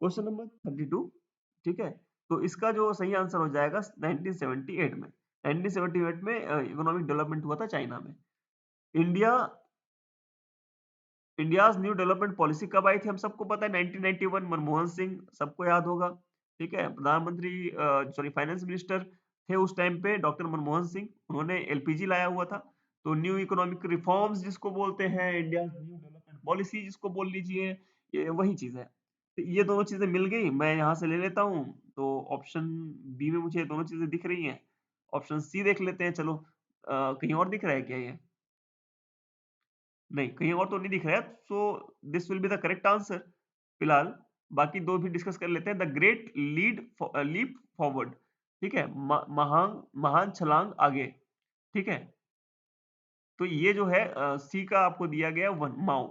Question number 32। ठीक है? तो इसका जो सही आंसर हो जाएगा 1978 में। 1978 में इकोनॉमिक डेवलपमेंट हुआ था चाइना में। India India's new development policy कब आई थी? हम सबको पता है 1991, मनमोहन सिंह, सबको याद होगा। ठीक है? प्रधानमंत्री सॉरी फाइनेंस मिनिस्टर थे उस टाइम पे डॉक्टर मनमोहन सिंह। उन्होंने एलपीजी लाया हुआ था। तो न्यू इकोनॉमिक रिफॉर्म्स जिसको बोलते हैं, इंडिया न्यू डेवलपमेंट पॉलिसी जिसको बोल लीजिए, ये वही चीज़ है। तो ये दोनों चीज़ें मिल गई, मैं यहाँ से ले लेता हूँ। तो ऑप्शन बी में मुझे दोनों चीज़ें दिख रही हैं। ऑप्शन सी देख लेते हैं चलो। कहीं और दिख रहा है क्या ये? नहीं, कहीं और तो नहीं दिख रहा है, so this will be the correct answer. फिलहाल बाकी 2 भी डिस्कस कर लेते हैं। द ग्रेट लीप फॉरवर्ड, ठीक है? महान महान छलांग आगे, ठीक है? तो ये जो है सी का आपको दिया गया 1 माओ,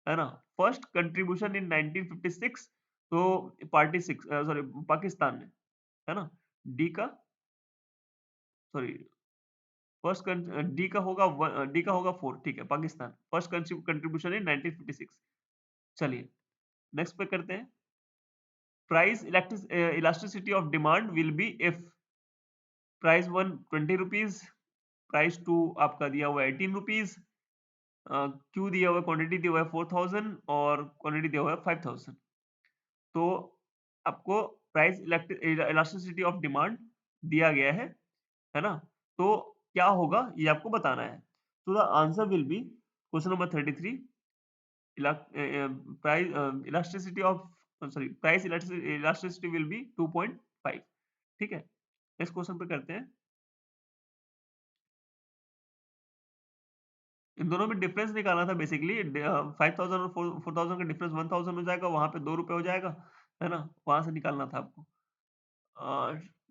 है ना? फर्स्ट कंट्रीब्यूशन इन 1956, तो सॉरी पाकिस्तान में, है ना? डी का सॉरी डी का होगा 4, ठीक है, पाकिस्तान। First contribution in 1956। चलिए, नेक्स्ट पे करते हैं। Price elasticity of demand will be if price 1 20 rupees, price 2 आपका दिया हुआ है 18 रुपीज, क्यू दिया हुआ है, क्वांटिटी दिया हुआ है 4000 और क्वांटिटी दिया हुआ है 5000। तो आपको प्राइस इलास्टिसिटी ऑफ डिमांड दिया गया है ना? तो क्या होगा ये आपको बताना है। तो the answer will B question number 33, price elasticity of sorry price elasticity will be 2.5। ठीक है? नेक्स्ट क्वेश्चन पे करते हैं। इन दोनों में डिफरेंस निकालना था बेसिकली। 5000 और 4000 का डिफरेंस 1000 हो जाएगा, वहां पे 2 रुपए हो जाएगा, है ना? वहां से निकालना था आपको।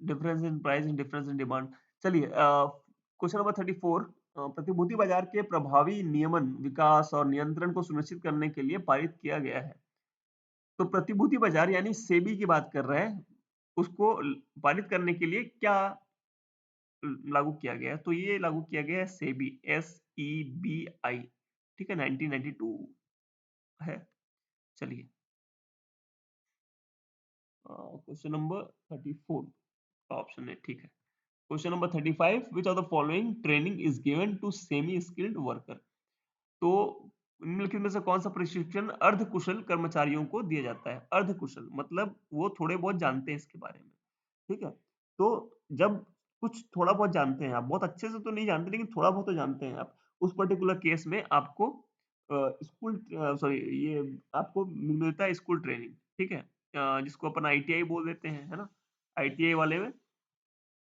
Difference in price and difference in demand. चलिए क्वेश्चन नंबर 34, प्रतिभूति बाजार के प्रभावी नियमन, विकास और नियंत्रण को सुनिश्चित करने के लिए पारित किया गया है। तो प्रतिभूति बाजार यानी सेबी की बात कर रहे हैं, उसको पारित करने के लिए क्या लागू किया गया है? तो ये लागू किया गया है सेबी, SEBI, ठीक है? 1992 है। चलिए क्वेश्चन नंबर 34 का ऑप्शन है, ठीक है? Question number 35, which of the following training is given to semi skilled worker. तो निम्नलिखित में से कौन सा प्रशिक्षण अर्ध कुशल कर्मचारियों को दिया जाता है? अर्ध कुशल मतलब वो थोड़े बहुत जानते हैं इसके बारे में, ठीक है? तो जब कुछ थोड़ा बहुत जानते हैं आप, बहुत अच्छे से तो नहीं जानते लेकिन थोड़ा बहुत तो जानते हैं आप, उस पर्टिकुलर केस में आपको सॉरी, ये आपको मिलता है स्कूल ट्रेनिंग, ठीक है? जिसको अपन आईटीआई बोल देते हैं, है ना? आईटीआई वाले में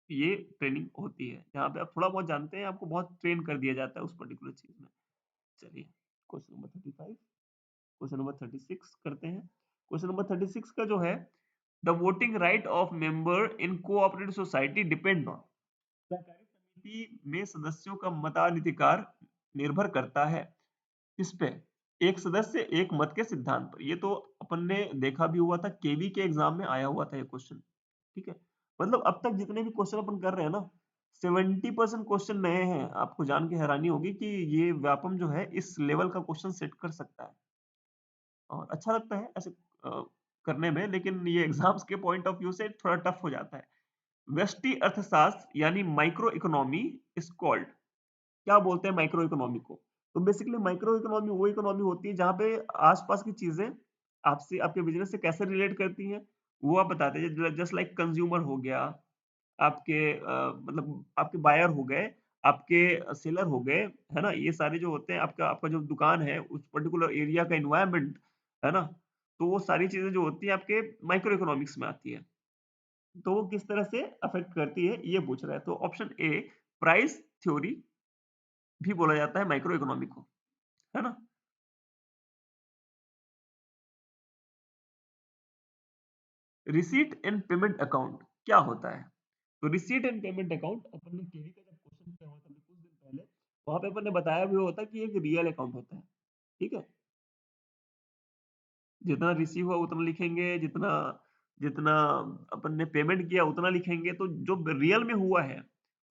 ये ट्रेनिंग होती है, जहाँ पे आप थोड़ा बहुत जानते हैं, आपको बहुत ट्रेन कर दिया जाता है उस पर्टिकुलर चीज़ में। चलिए, क्वेश्चन नंबर 35, क्वेश्चन नंबर 36 करते हैं। क्वेश्चन नंबर 36 का जो है, the voting right of member in cooperative society depend on. सहकारी समिति में सदस्यों का मताधिकार निर्भर करता है किस पे? एक सदस्य एक मत के सिद्धांत पर। ये तो अपन ने देखा भी हुआ था, केवी के एग्जाम में आया हुआ था ये क्वेश्चन, ठीक है? मतलब अब तक जितने भी क्वेश्चन अपन कर रहे हैं ना, 70% क्वेश्चन नए हैं। आपको जान के हैरानी होगी कि ये व्यापम जो है इस लेवल का क्वेश्चन सेट कर सकता है, और अच्छा लगता है ऐसे करने में, लेकिन ये एग्जाम्स के पॉइंट ऑफ व्यू से थोड़ा टफ हो जाता है। व्यष्टि अर्थशास्त्र यानी माइक्रो इकोनॉमी इज कॉल्ड। क्या बोलते हैं माइक्रो इकोनॉमी को? तो बेसिकली माइक्रो इकोनॉमी वो इकोनॉमी होती है जहाँ पे आसपास की चीजें आपसे, आपके बिजनेस से कैसे रिलेट करती हैं, वो आप बताते हैं। जस्ट लाइक कंज्यूमर हो गया, आपके मतलब आपके बायर हो गए, आपके सेलर हो गए, है ना? ये सारे जो होते हैं, आपका आपका जो दुकान है उस पर्टिकुलर एरिया का एनवायरनमेंट, है ना? तो वो सारी चीजें जो होती हैं आपके माइक्रो इकोनॉमिक्स में आती है। तो वो किस तरह से अफेक्ट करती है ये पूछ रहा है। तो ऑप्शन ए, प्राइस थ्योरी भी बोला जाता है माइक्रो इकोनॉमी को, है ना? रिसीट एंड पेमेंट अकाउंट क्या होता है? तो रिसीट एंड पेमेंट अकाउंट अपन ने केवी का जब क्वेश्चन किया हुआ था अभी कुछ दिन पहले, वहां पे अपन ने बताया भी होता है कि एक रियल अकाउंट होता है, ठीक है? जितना रिसीव हुआ उतना लिखेंगे, जितना जितना अपन ने पेमेंट किया उतना लिखेंगे, तो जो रियल में हुआ है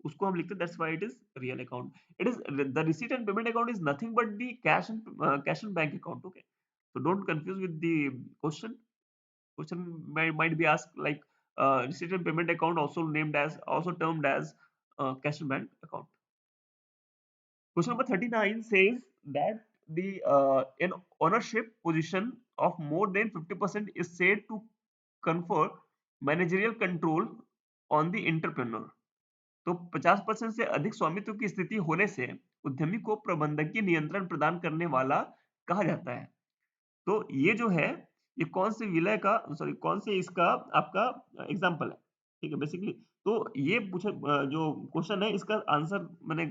उसको हम लिखते हैं, that's why it is real account. It is the receipt and payment account is nothing but the cash and bank account, okay? So don't confuse with the question. Question might be asked like receipt and payment account, also termed as cash and bank account. Question number 39 says that the an ownership position of more than 50% is said to confer managerial control on the entrepreneur. तो 50% से अधिक स्वामित्व की स्थिति होने से उद्यमी को प्रबंधकीय नियंत्रण प्रदान करने वाला कहा जाता है। तो ये जो है, ये कौन से विलय का, सॉरी, कौन से इसका आपका एग्जाम्पल है, ठीक है? बेसिकली तो ये पूछे जो क्वेश्चन है इसका आंसर मैंने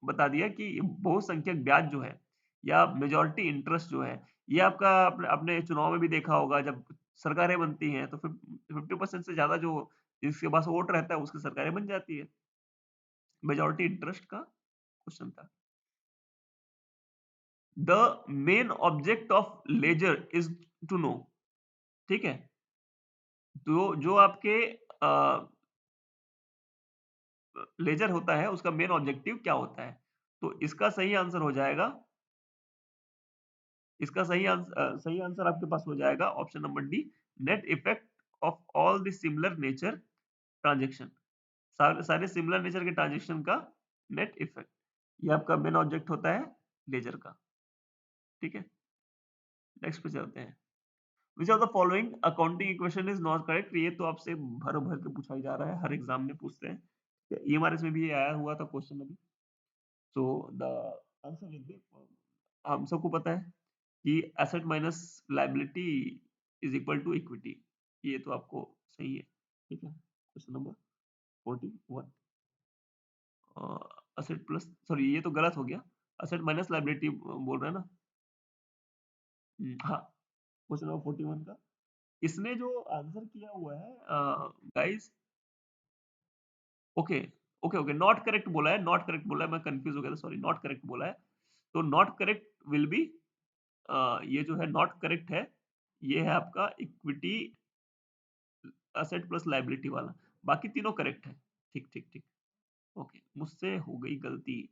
बता दिया कि बहुसंख्यक ब्याज जो है या मेजॉरिटी इंटरेस्ट जो है, ये आपका अपने अपने चुनाव में भी देखा होगा, जब सरकारें बनती हैं तो 50% से ज्यादा जो जिसके पास वोट रहता है उसकी सरकारें बन जाती है। मेजॉरिटी इंटरेस्ट का क्वेश्चन था। The main object of ledger is to know, ठीक है? तो जो आपके लेजर होता है उसका मेन ऑब्जेक्टिव क्या होता है? तो इसका सही आंसर हो जाएगा, सही आंसर आपके पास हो जाएगा option number D, net effect of all the similar nature transaction. सारे सिमिलर नेचर के ट्रांजैक्शन का नेट इफेक्ट, ये आपका मेन ऑब्जेक्ट होता है लेजर का, ठीक है? नेक्स्ट पे चलते हैं। विच of the following accounting equation is not correct? ये तो आपसे भर भर के पूछा ही जा रहा है, हर एग्जाम में पूछते हैं। ईएमआरएस में भी ये आया हुआ था क्वेश्चन अभी। So the answer will be, हम सबको पता है कि asset minus liability is equal to equity. ये तो आपको सही है, ठीक है? Question number 41, asset plus, sorry ये तो गलत हो गया, एसेट माइनस लायबिलिटी बोल रहे हैं ना? हाँ, क्वेश्चन नंबर 41 का इसने जो आंसर किया हुआ है guys, okay okay okay, not correct बोला है, नॉट करेक्ट बोला है, मैं कंफ्यूज हो गया था, सॉरी, नॉट करेक्ट बोला है। तो नॉट करेक्ट विल बी, ये जो है नॉट करेक्ट है, ये है आपका इक्विटी एसेट प्लस लायबिलिटी वाला। बाकी तीनों करेक्ट है। ठीक ठीक ठीक, ओके, मुझसे हो गई गलती।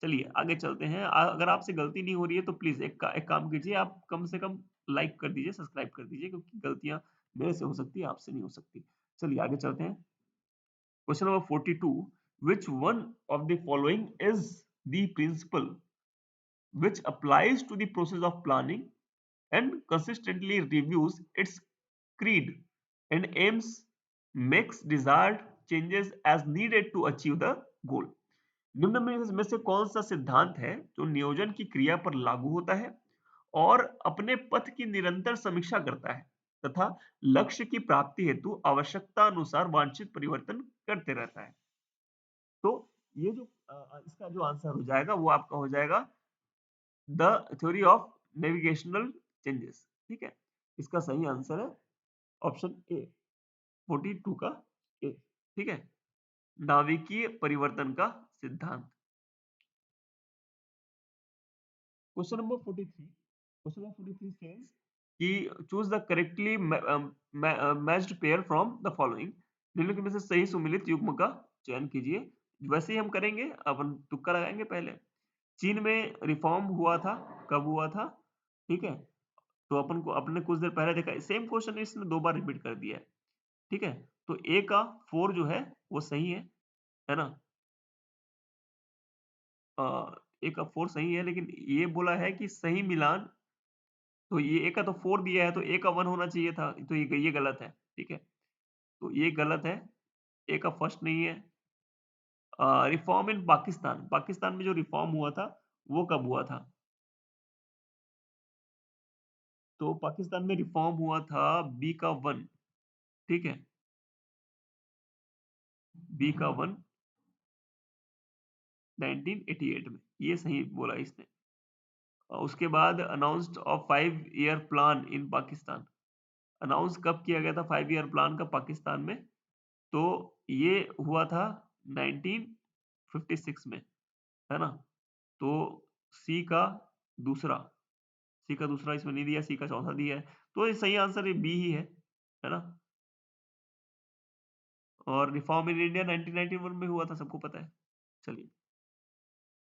चलिए आगे चलते हैं। अगर आपसे गलती नहीं हो रही है तो प्लीज एक काम कीजिए, आप कम से कम लाइक कर दीजिए, सब्सक्राइब कर दीजिए, क्योंकि गलतियां मेरे से हो सकती है, आपसे नहीं हो सकती। चलिए आगे चलते हैं। Question number 42, which one of the following is the principle which applies to the process of planning and consistently reviews its creed and aims makes desired changes as needed to achieve the goal. निम्न में से कौन सा सिद्धांत है जो नियोजन की क्रिया पर लागू होता है और अपने पथ की निरंतर समीक्षा करता है तथा लक्ष्य की प्राप्ति हेतु आवश्यकता अनुसार वांछित परिवर्तन करते रहता है? तो ये जो इसका जो आंसर हो जाएगा वो आपका हो जाएगा the theory of navigational changes. ठीक है, इसका सही आंसर है ऑप्शन ए, 42 का ए। ठीक है, नाभिकीय परिवर्तन का सिद्धांत। क्वेश्चन नंबर 43, क्वेश्चन नंबर 43 सेज कि choose the correctly matched pair from the following, निम्नलिखित में से सही सुमेलित युग्म का चयन कीजिए। वैसे ही हम करेंगे, अपन तुक्का लगाएंगे पहले। चीन में रिफॉर्म हुआ था, कब हुआ था? ठीक है, तो अपन को अपने कुछ देर पहले देखा, सेम क्वेश्चन इसने 2 बार रिपीट कर दिया है। ठीक है, तो ए का 4 जो है वो सही है ना? ए का 4 सही है, लेकिन ये बोला है कि सही मिलान, तो ये ए का तो 4 दिया है, तो ए का 1 होना चाहिए था, तो ये गलत है। ठीक है, तो ये गलत है, ए का फर्स्ट नहीं है। रिफॉर्म इन पाकिस्तान, पाकिस्तान में जो रिफॉर्म हुआ था वो कब हुआ था? तो पाकिस्तान में रिफॉर्म हुआ था बी का 1। ठीक है, बी का 1 1988 में, ये सही बोला इसने। उसके बाद announced of 5 year plan in Pakistan, announce कब किया गया था 5 ईयर प्लान का पाकिस्तान में? तो ये हुआ था 1956 में, है ना? तो सी का दूसरा, सी का दूसरा इसमें नहीं दिया, सी का चौथा दिया है, तो ये सही आंसर ये बी ही है ना? और रिफॉर्म इन इंडिया 1991 में हुआ था, सबको पता है। चलिए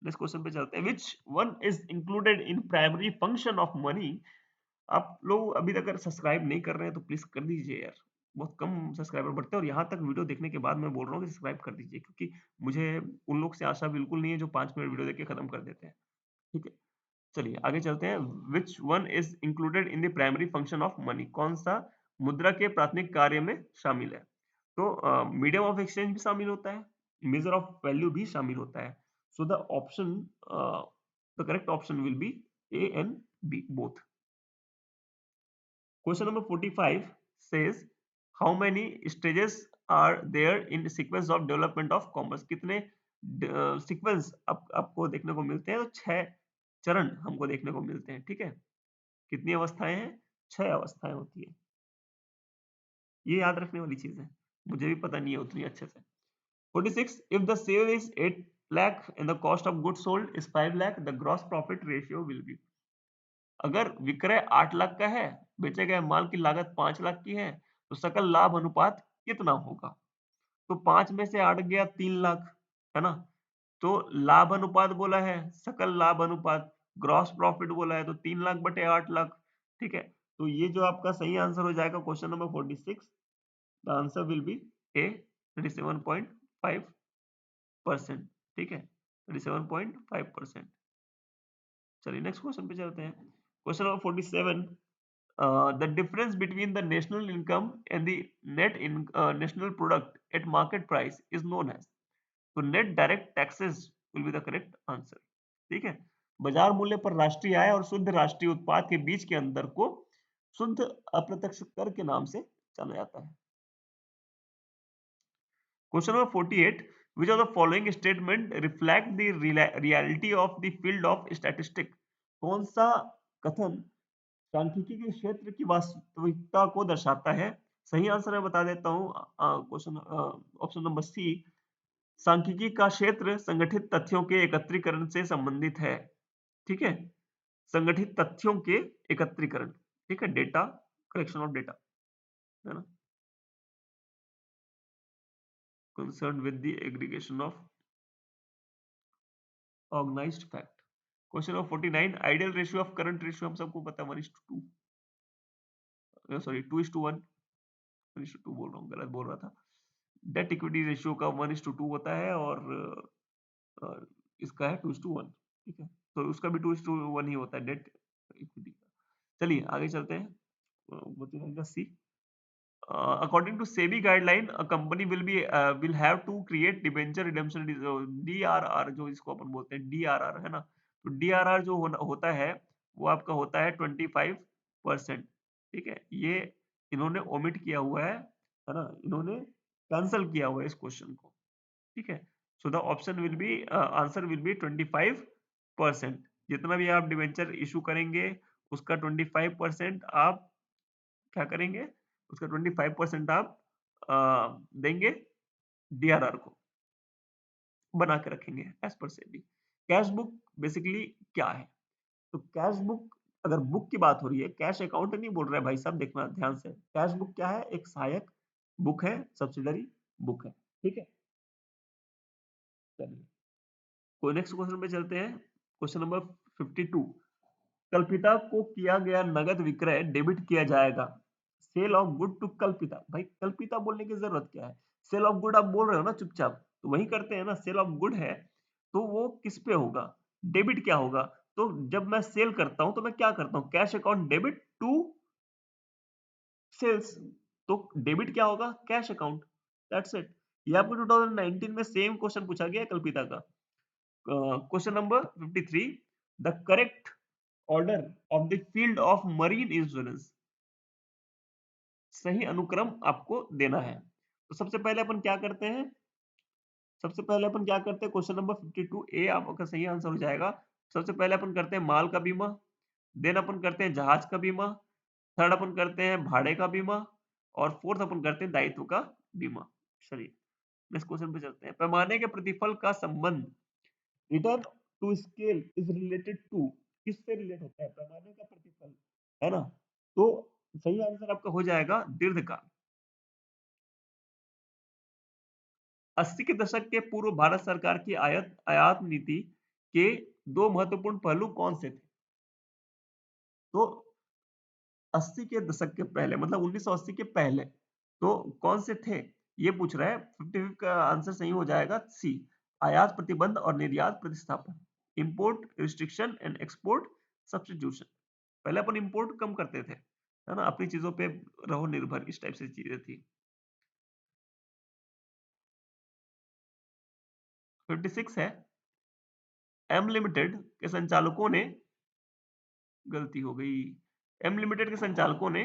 नेक्स्ट क्वेश्चन पे चलते हैं। Which one is included in primary function of money? आप लोग अभी तक अगर सब्सक्राइब नहीं कर रहे हैं तो प्लीज कर दीजिए यार, बहुत कम सब्सक्राइबर बढ़ते हैं और यहाँ तक वीडियो देखने के बाद मैं बोल रहा हूँ कि सब्सक्राइब कर दीजिए, क्योंकि मुझे उन लोग से आशा बिल्कुल नहीं है जो 5 मिनट वीडियो देख के खत्म कर देते हैं। ठीक है, चलिए आगे चलते हैं। Which one is included in the primary function of money? कौन सा मुद्रा के प्राथमिक कार्य में शामिल है? तो मीडियम ऑफ एक्सचेंज भी शामिल होता है, मेजर ऑफ वैल्यू भी शामिल होता है। So the option, the correct option will be A and B both. Question number 45 says how many stages are there in sequence of development of commerce? कितने sequence आपको देखने को मिलते हैं? तो 6 चरण हमको देखने को मिलते हैं। ठीक है, कितनी अवस्थाएं हैं? 6 अवस्थाएं होती है। ये याद रखने वाली चीज है, मुझे भी पता नहीं है उतनी अच्छे से। 46, if the sale is 8 lakh and the cost of goods sold is 5 lakh, the gross profit ratio will be। अगर विक्रय 8 लाख का है, बेचे गए माल की लागत 5 लाख की है, तो सकल लाभ अनुपात कितना होगा? तो 5 में से 8 गया 3 लाख, है ना? तो लाभ अनुपात बोला है, सकल लाभ अनुपात, ग्रॉस प्रॉफिट बोला है, तो 3 लाख बटे 8 लाख। ठीक है, तो ये जो आपका सही आंसर हो जाएगा question number 46, the answer will be A 37.5%। ठीक है, 37.5%। चलिए नेक्स्ट क्वेश्चन पे चलते हैं। Question number 47, the difference between the national income and the national product at market price is known as। तो net direct taxes will be the correct answer। ठीक है, बाजार मूल्य पर राष्ट्रीय आय और शुद्ध राष्ट्रीय उत्पाद के बीच के अंतर को शुद्ध अप्रत्यक्ष कर के नाम से जाना जाता है। Question number 48, which of the following statement reflect the reality of the field of statistics? कौन सा कथन सांख्यिकी के क्षेत्र की वास्तविकता को दर्शाता है? सही आंसर मैं बता देता हूँ, क्वेश्चन ऑप्शन नंबर सी, सांख्यिकी का क्षेत्र संगठित तथ्यों के एकत्रीकरण से संबंधित है। ठीक है, संगठित तथ्यों के एकत्रीकरण। ठीक है, डेटा, कलेक्शन ऑफ डेटा, है ना? Concern with the aggregation of organised fact. Question number 49, ideal ratio of current ratio हम सबको पता है 1:2, सॉरी 2:1, 1:2 बोल रहा हूँ, गलत बोल रहा था। डेट इक्विटी रेशियो का 1:2 होता है और अ, इसका है 2:1, ठीक है? तो उसका भी 2:1 ही होता है डेट इक्विटी का। चलिए आगे चलते हैं। वो तो रहेगा सी। According to SEBI guideline, a company will have to create debenture redemption DRR, जो इसको अपन बोलते हैं DRR, है ना? तो DRR जो होता है वो आपका होता है 25%, ठीक है? ये इन्होंने ओमिट किया हुआ है ना? इन्होंने कैंसल किया हुआ है इस क्वेश्चन को, ठीक है? So the option will B answer will B 25%। जितना भी आप डिबेंचर इशू करेंगे उसका 25% आप क्या करेंगे, उसका 25% आप देंगे डीआरआर को, बना के रखेंगे as per SEBI. Cash book basically क्या है? तो कैश बुक, अगर बुक की बात हो रही है, कैश अकाउंट नहीं बोल रहे भाई साहब, देखना ध्यान से। कैश बुक क्या है? एक सहायक बुक है, सब्सिडरी बुक है, ठीक है? चलिए कोई नेक्स्ट क्वेश्चन पे चलते हैं। Question number 52। कल्पिता को किया गया नगद विक्रय डेबिट किया जाएगा। सेल ऑफ गुड टू कल्पिता। भाई कल्पिता बोलने की जरूरत क्या है? सेल ऑफ गुड आप बोल रहे हो ना चुपचाप, तो वही करते हैं ना। सेल ऑफ गुड है तो वो किस पे होगा? डेबिट क्या होगा? तो जब मैं सेल करता हूं तो मैं क्या करता हूं? Cash account debit to sales. तो डेबिट क्या होगा? Cash account. That's it. ये आपको 2019 में सेम क्वेश्चन पूछा गया है कल्पिता का। Question number 53। The correct order of the field of marine insurance. सही अनुक्रम आपको देना है। तो सबसे पहले अपन क्या करते हैं? सबसे पहले अपन क्या करते हैं? क्वेश्चन नंबर 52 ए आपका सही आंसर हो जाएगा। सबसे पहले अपन करते हैं माल का बीमा, देन अपन करते हैं जहाज का बीमा, थर्ड अपन करते हैं भाड़े का बीमा, और फोर्थ अपन करते हैं दायित्व का बीमा। चलिए नेक्स्ट क्वेश्चन पे चलते हैं। पैमाने के प्रतिफल का संबंध return to scale is related to. किससे रिलेट होता है? पैमाने का प्रतिफल, है ना? तो सही आंसर आपका हो जाएगा दीर्घकाल। 80 के दशक के पूर्व भारत सरकार की आयात आयात नीति के दो महत्वपूर्ण पहलू कौन से थे? तो 80 के दशक के पहले मतलब 1980 के पहले तो कौन से थे ये पूछ रहा है। 55 का आंसर सही हो जाएगा सी, आयात प्रतिबंध और निर्यात प्रतिस्थापन, import restriction and export substitution. पहले अपन इंपोर्ट कम करते थे, है ना, अपनी चीजों पे रहो निर्भर, इस टाइप से चीजें थी। 56 है। एम लिमिटेड के संचालकों ने, गलती हो गई, एम लिमिटेड के संचालकों ने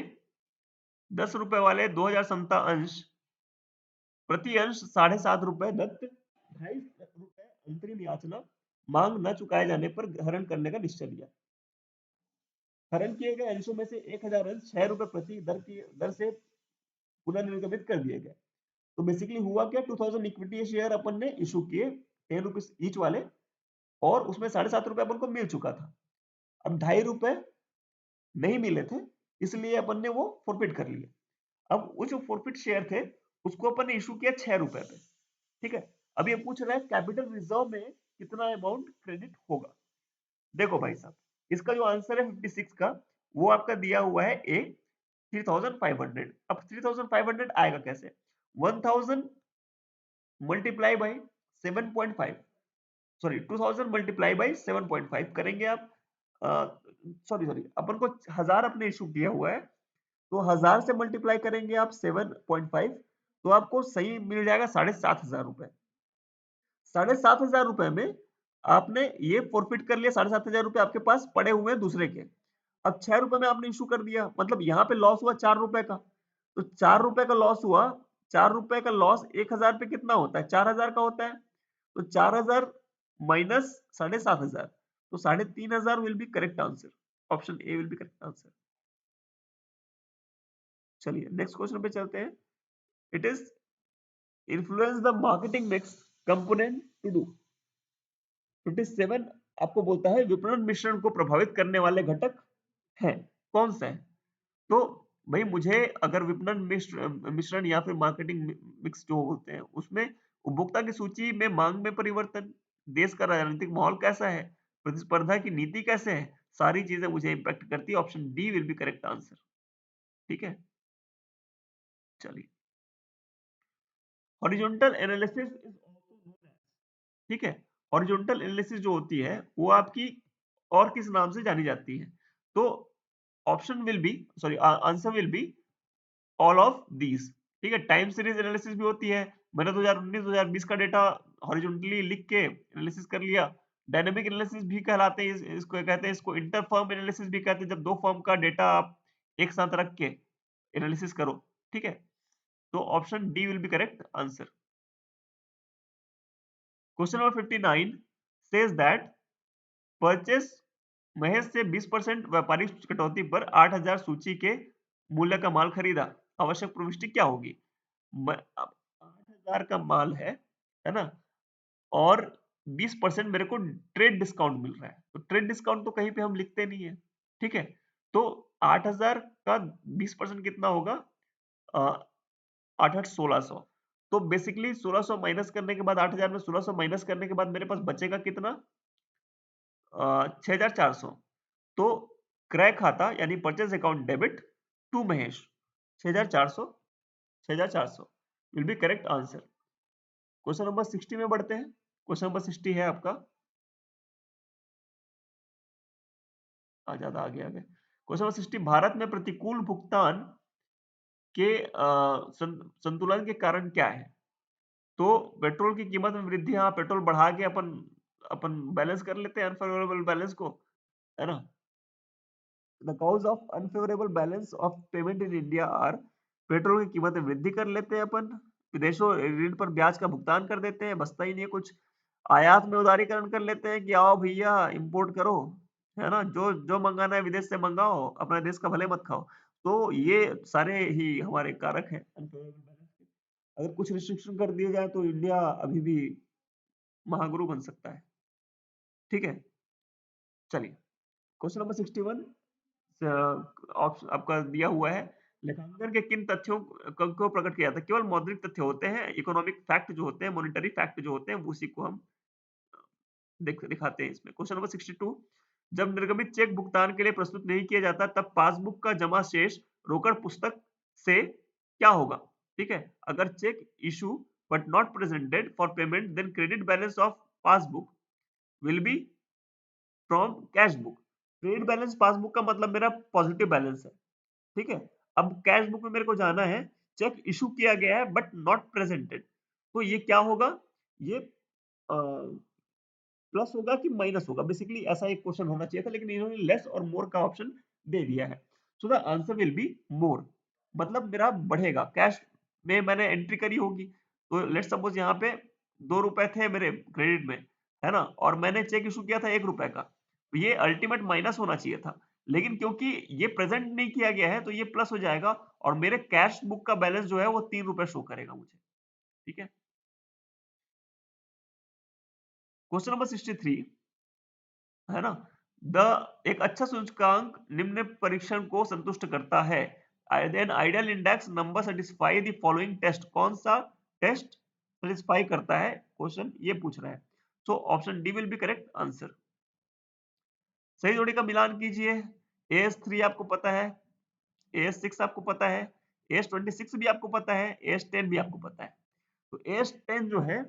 10 रुपए वाले 2000 अंश प्रति अंश 7.5 रुपए दत्त, 2.5 रुपए अंतरिम याचना मांग न चुकाए जाने पर हरण करने का निश्चय लिया। हरण किए गए अंशों में से 1000 अंश 6 रुपए प्रति दर से पुनर्निर्गमित कर दिए गए। तो बेसिकली हुआ क्या, 2000 इक्विटी शेयर अपन ने इशू किए 10 रुपीज ईच वाले, और उसमें 7.5 रुपए अपन को मिल चुका था। अब 2.5 रुपए नहीं मिले थे, इसलिए अपन ने वो फॉरफिट कर लिए। अब वो जो फॉरफिट शेयर थे उसको अपन ने इशू किया 6 रुपए पे, ठीक है? अब ये पूछ रहा है कैपिटल रिजर्व में कितना अमाउंट क्रेडिट होगा। देखो भाई साहब, इसका जो आंसर है 56 का, वो आपका दिया हुआ है ए 3500। अब 3500 आएगा कैसे? 1000 multiply by 7.5, sorry 2000 multiply by 7.5 करेंगे आप। सॉरी सॉरी अपन को 1000 अपने इशू किया हुआ है, तो 1000 से मल्टीप्लाई करेंगे आप 7.5, तो आपको सही मिल जाएगा 7500 रुपए। 7500 रुपए में आपने ये फॉरफिट कर लिया। 7500 रुपए आपके पास पड़े हुए हैं दूसरे के। अब 6 रुपए में आपने इशू कर दिया, मतलब यहाँ पे लॉस हुआ 4 रुपए का। तो 4 रुपए का लॉस हुआ। 4 रुपए का लॉस 1000 पे कितना होता है? 4000 का होता है। तो 4000 माइनस 7500, तो 3500 will be correct answer. Option A will be correct answer. चलिए नेक्स्ट क्वेश्चन पे चलते हैं। It is influence the marketing mix component to do. 57 आपको बोलता है विपणन मिश्रण को प्रभावित करने वाले घटक हैं, कौन सा है? तो भाई मुझे अगर विपणन मिश्रण या फिर मार्केटिंग मिक्स जो होते हैं उसमें उपभोक्ता की सूची में मांग में परिवर्तन, देश का राजनीतिक माहौल कैसा है, प्रतिस्पर्धा की नीति कैसे है, सारी चीजें मुझे इंपैक्ट करती है। Option D will be correct answer. ठीक है, चलिए horizontal analysis is also known as, ठीक है, हॉरिजॉन्टल एनालिसिस जो होती है वो आपकी और किस नाम से जानी जाती है? तो option will B, sorry, answer will be all of these, ठीक है। टाइम सीरीज एनालिसिस भी होती है, मैंने 2019-2020 का डेटा हॉरिजॉन्टली लिख के एनालिसिस कर लिया। डायनामिक एनालिसिस भी कहलाते हैं, इसको कहते हैं, इसको इंटर फर्म एनालिसिस भी कहते हैं, जब दो फर्म का डेटा आप एक साथ रख के एनालिसिस करो, ठीक है। तो option D will be correct answer. Question number 59 says that purchase Mahesh से 20% व्यापारिक कटौती पर 8,000 सूची के मूल्य का माल खरीदा, आवश्यक प्रविष्टि क्या होगी? 8,000 का माल है ना, और 20% मेरे को ट्रेड डिस्काउंट मिल रहा है, तो ट्रेड डिस्काउंट तो कहीं पे हम लिखते नहीं है, ठीक है। तो 8,000 का 20% कितना होगा? 8,800 1600। तो बेसिकली 1600 माइनस करने के बाद, 8,000 में 1600 माइनस करने के बाद मेरे पास बचेगा कितना? 6,400। तो क्रय खाता यानी purchase account debit to Mahesh, 6,400, 6,400 will be correct answer. Question number 60 में बढ़ते हैं। क्वेश्चन नंबर 60 है आपका, ज्यादा आगे आ गए। क्वेश्चन नंबर 60, भारत में प्रतिकूल भुगतान के संतुलन के कारण क्या है? तो पेट्रोल की कीमत में वृद्धि, हाँ, पेट्रोल बढ़ा के अपन अपन बैलेंस कर लेते हैं अनफेवरेबल बैलेंस को, है ना। The cause of unfavourable balance of payment in India are, petrol की कीमत में वृद्धि कर लेते हैं अपन, विदेशों ऋण पर ब्याज का भुगतान कर देते हैं, बचता ही नहीं है कुछ, आयात में उदारीकरण कर लेते हैं कि आओ भैया इंपोर्ट करो, है ना, जो जो मंगाना है विदेश से मंगाओ, अपने देश का भले मत खाओ। तो ये सारे ही हमारे कारक हैं अनफेवरेबल बैलेंस के। अगर कुछ रिस्ट्रिक्शन कर दिए जाए तो इंडिया अभी भी महागुरु बन सकता है, ठीक है। चलिए, क्वेश्चन नंबर 61 ऑप्शन आपका दिया हुआ है, लेखांकन के किन तथ्यों को प्रकट किया जाता है? केवल मौद्रिक तथ्य होते हैं, इकोनॉमिक फैक्ट जो होते हैं, मॉनेटरी फैक्ट जो होते हैं, उसी को हम दिखाते हैं इसमें। क्वेश्चन नंबर 62, जब निर्गमित चेक भुगतान के लिए प्रस्तुत नहीं किया जाता तब पासबुक का जमा शेष रोकड़ पुस्तक से क्या होगा? ठीक है, अगर cheque issue but not presented for payment then credit balance of passbook will be from cash book. Credit balance passbook का मतलब मेरा पॉजिटिव बैलेंस है, ठीक है। अब कैश बुक में मेरे को जाना है, चेक इशू किया गया है बट नॉट प्रेजेंटेड, तो ये क्या होगा? ये प्लस होगा कि माइनस होगा? बेसिकली ऐसा एक क्वेश्चन होना चाहिए था, लेकिन इन्होंने लेस और मोर का ऑप्शन दे दिया है। So the answer will be more, मतलब मेरा बढ़ेगा, कैश में मैंने एंट्री करी होगी, तो लेट्स सपोज यहाँ पे 2 रुपए थे मेरे क्रेडिट में, है ना, और मैंने चेक इशू किया था 1 रुपए का, तो ये अल्टीमेट माइनस होना चाहिए था, लेकिन क्योंकि ये प्रेजेंट नहीं किया गया है तो ये प्लस हो जाएगा, और मेरे कैश बुक का बैलेंस जो है वो 3 रुपए शो करेगा मुझे, ठीक है। क्वेश्चन नंबर 63, है ना, द एक अच्छा सूचकांक निम्न परीक्षण को संतुष्ट करता है, then ideal index number satisfy the following test, कौन सा टेस्ट सेटिस्फाई करता है, क्वेश्चन ये पूछ रहा है। So option D will be correct answer. सही जोड़ी का मिलान कीजिए, AS3 आपको पता है, AS6 आपको पता है, AS26 भी आपको पता है, AS10 भी आपको पता है। तो AS10 जो है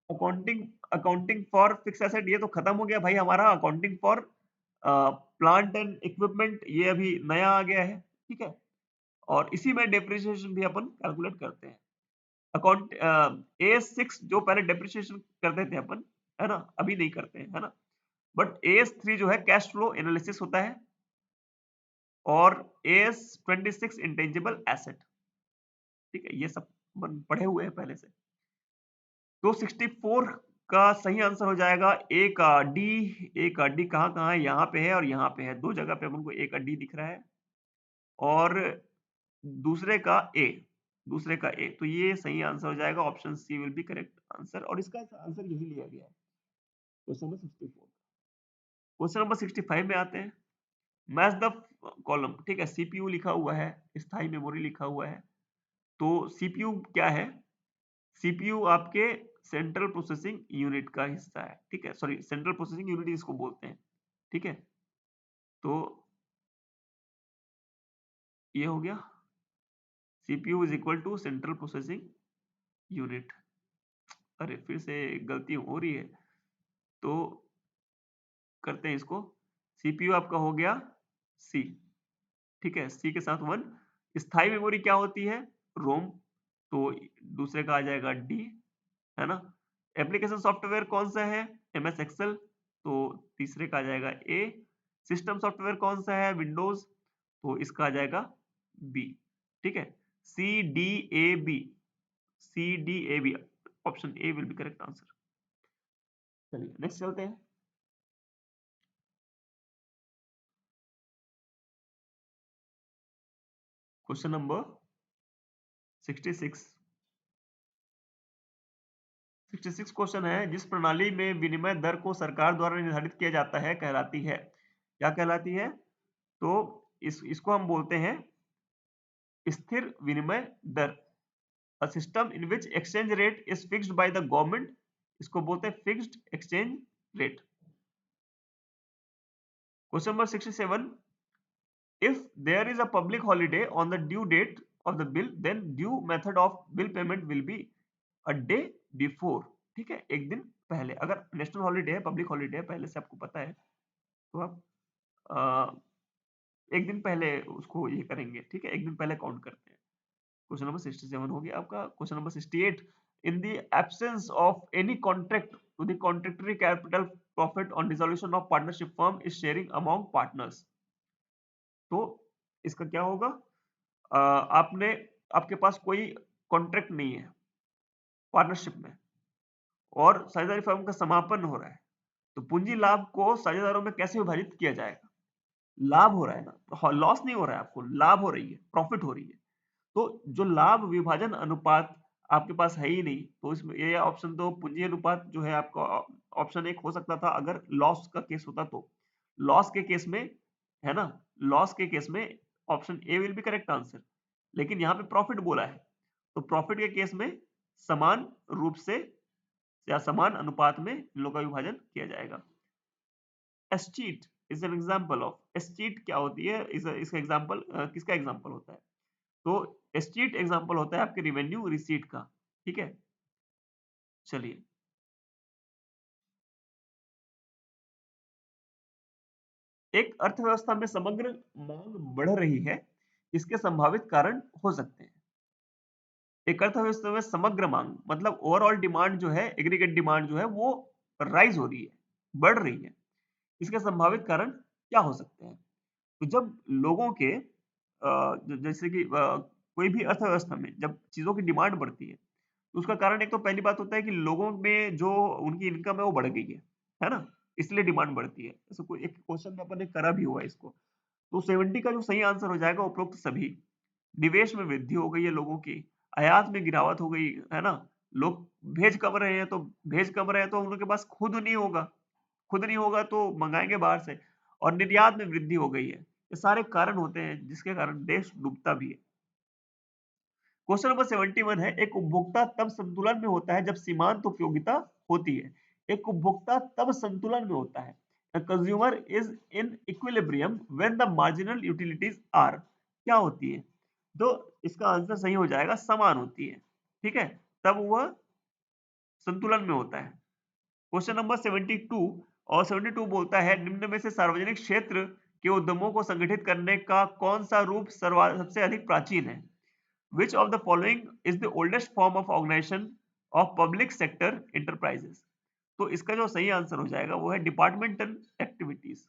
accounting accounting for fix asset, ये तो खत्म हो गया भाई हमारा, accounting for plant and equipment ये अभी नया आ गया है, ठीक है, और इसी में डेप्रिसिएशन भी अपन कैलकुलेट करते हैं। अकाउंट AS6 जो पहले डेप्रिसिएशन करते थे अपन, है ना, अभी नहीं करते हैं, है ना, बट AS3 जो है कैश फ्लो एनालिसिस होता है, और AS26 इंटेंजिबल एसेट, ठीक है, ये सब अपन पढ़े हुए हैं पहले से। तो 64 का सही आंसर हो जाएगा ए का डी। ए का डी कहाँ कहाँ है? यहाँ पे है और यहाँ पे है, दो जगह पे हमको ए का डी दिख रहा है, और दूसरे का ए, दूसरे का ए, तो ये सही आंसर हो जाएगा, option C will be correct answer, और इसका आंसर यही लिया गया है क्वेश्चन नंबर 64। क्वेश्चन नंबर 65 में आते हैं, मैच द कॉलम, ठीक है, सीपीयू लिखा हुआ है, स्थायी मेमोरी लिखा हुआ है, तो सीपीयू क्या है? सीपीयू आपके सेंट्रल प्रोसेसिंग यूनिट का हिस्सा है, ठीक है, सॉरी, सेंट्रल प्रोसेसिंग यूनिट इसको बोलते हैं, ठीक है। तो ये हो गया, CPU is equal to central processing unit. अरे फिर से गलती हो रही है, तो करते हैं इसको। सीपीयू आपका हो गया सी, ठीक है, सी के साथ 1। स्थायी मेमोरी क्या होती है? रोम। तो दूसरे का आ जाएगा डी, है ना। एप्लीकेशन सॉफ्टवेयर कौन सा है? MS Excel. तो तीसरे का आ जाएगा ए। सिस्टम सॉफ्टवेयर कौन सा है? विंडोज। तो इसका आ जाएगा बी, ठीक है। C D A B, C D A B, option A will be correct answer. चलिए नेक्स्ट चलते हैं। Question number 66। 66 क्वेश्चन है, जिस प्रणाली में विनिमय दर को सरकार द्वारा निर्धारित किया जाता है कहलाती है? क्या कहलाती है? तो इसको हम बोलते हैं स्थिर विनिमय दर। A system in which exchange rate is fixed by the government, इसको बोलते हैं fixed exchange rate. Question number 67, if there is a public holiday on the due date of the bill, then due method of bill payment will be a day before. ठीक है, एक दिन पहले। अगर national holiday है, public holiday है, पहले से आपको पता है, तो आप एक दिन पहले उसको ये करेंगे, ठीक है, एक दिन पहले काउंट करते हैं। क्वेश्चन नंबर 67 हो गया आपका। Question number 68, in the absence of any contract to the contrary capital profit on dissolution of partnership firm is sharing among partners. तो इसका क्या होगा? आपने, आपके पास कोई कॉन्ट्रैक्ट नहीं है पार्टनरशिप में, और साझेदारी फर्म का समापन हो रहा है, तो पूंजी लाभ को साझेदारों में कैसे विभाजित किया जाएगा? लाभ हो रहा है ना, लॉस नहीं हो रहा है आपको, लाभ हो रही है, प्रॉफिट हो रही है। तो जो लाभ विभाजन अनुपात आपके पास है ही नहीं, तो इसमें ये ऑप्शन, तो पूंजी अनुपात जो है आपका ऑप्शन एक हो सकता था अगर लॉस का केस होता तो। लॉस के केस में, है ना, लॉस के केस में option A will be correct answer. लेकिन यहाँ पे प्रॉफिट बोला है, तो प्रॉफिट के केस में समान रूप से या समान अनुपात में इन लोगों का विभाजन किया जाएगा। Escheat is an example of, escheat क्या होती है? इसका एग्जाम्पल किसका एग्जाम्पल होता है? तो एस्चीट एग्जाम्पल होता है आपके रिवेन्यू रिसीट का, ठीक है। चलिए, एक अर्थव्यवस्था में समग्र मांग बढ़ रही है, इसके संभावित कारण हो सकते हैं। एक अर्थव्यवस्था में समग्र मांग मतलब ओवरऑल डिमांड जो है, एग्रीगेट डिमांड जो है वो राइज हो रही है, बढ़ रही है। इसके संभावित कारण क्या हो सकते हैं? तो जब लोगों के जैसे कि कोई भी अर्थव्यवस्था में जब चीजों की डिमांड बढ़ती है, तो उसका कारण एक तो पहली बात होता है कि लोगों में जो उनकी इनकम है वो बढ़ गई है ना? इसलिए डिमांड बढ़ती है। जैसे कोई एक क्वेश्चन में अपन ने करा भी हुआ है इसको। तो 70 का जो सही आंसर हो जाएगा उपरोक्त सभी। निवेश में वृद्धि हो गई है लोगों की, आयात में गिरावट हो गई, है ना? लोग भेज कम रहे हैं, तो भेज कम रहे हैं तो उनके पास खुद नहीं होगा, खुद नहीं होगा तो मंगाएंगे बाहर से, और निर्यात में वृद्धि हो गई है। ये सारे कारण होते हैं जिसके कारण देश डूबता भी है। क्वेश्चन नंबर 71 है, एक उपभोक्ता तब संतुलन में होता है जब सीमांत उपयोगिता होती है। एक उपभोक्ता तब संतुलन में होता है, a consumer is in equilibrium when the marginal utilities are, क्या होती है? तो इसका आंसर सही हो जाएगा समान होती है, ठीक है, तब वह संतुलन में होता है। क्वेश्चन नंबर 72 और 72 बोलता है, निम्न में से सार्वजनिक क्षेत्र के उद्यमों को संगठित करने का कौन सा रूप सबसे अधिक प्राचीन है? Which of the following is the oldest form of organization of public sector enterprises? तो इसका जो सही आंसर हो जाएगा वो है डिपार्टमेंटल एक्टिविटीज,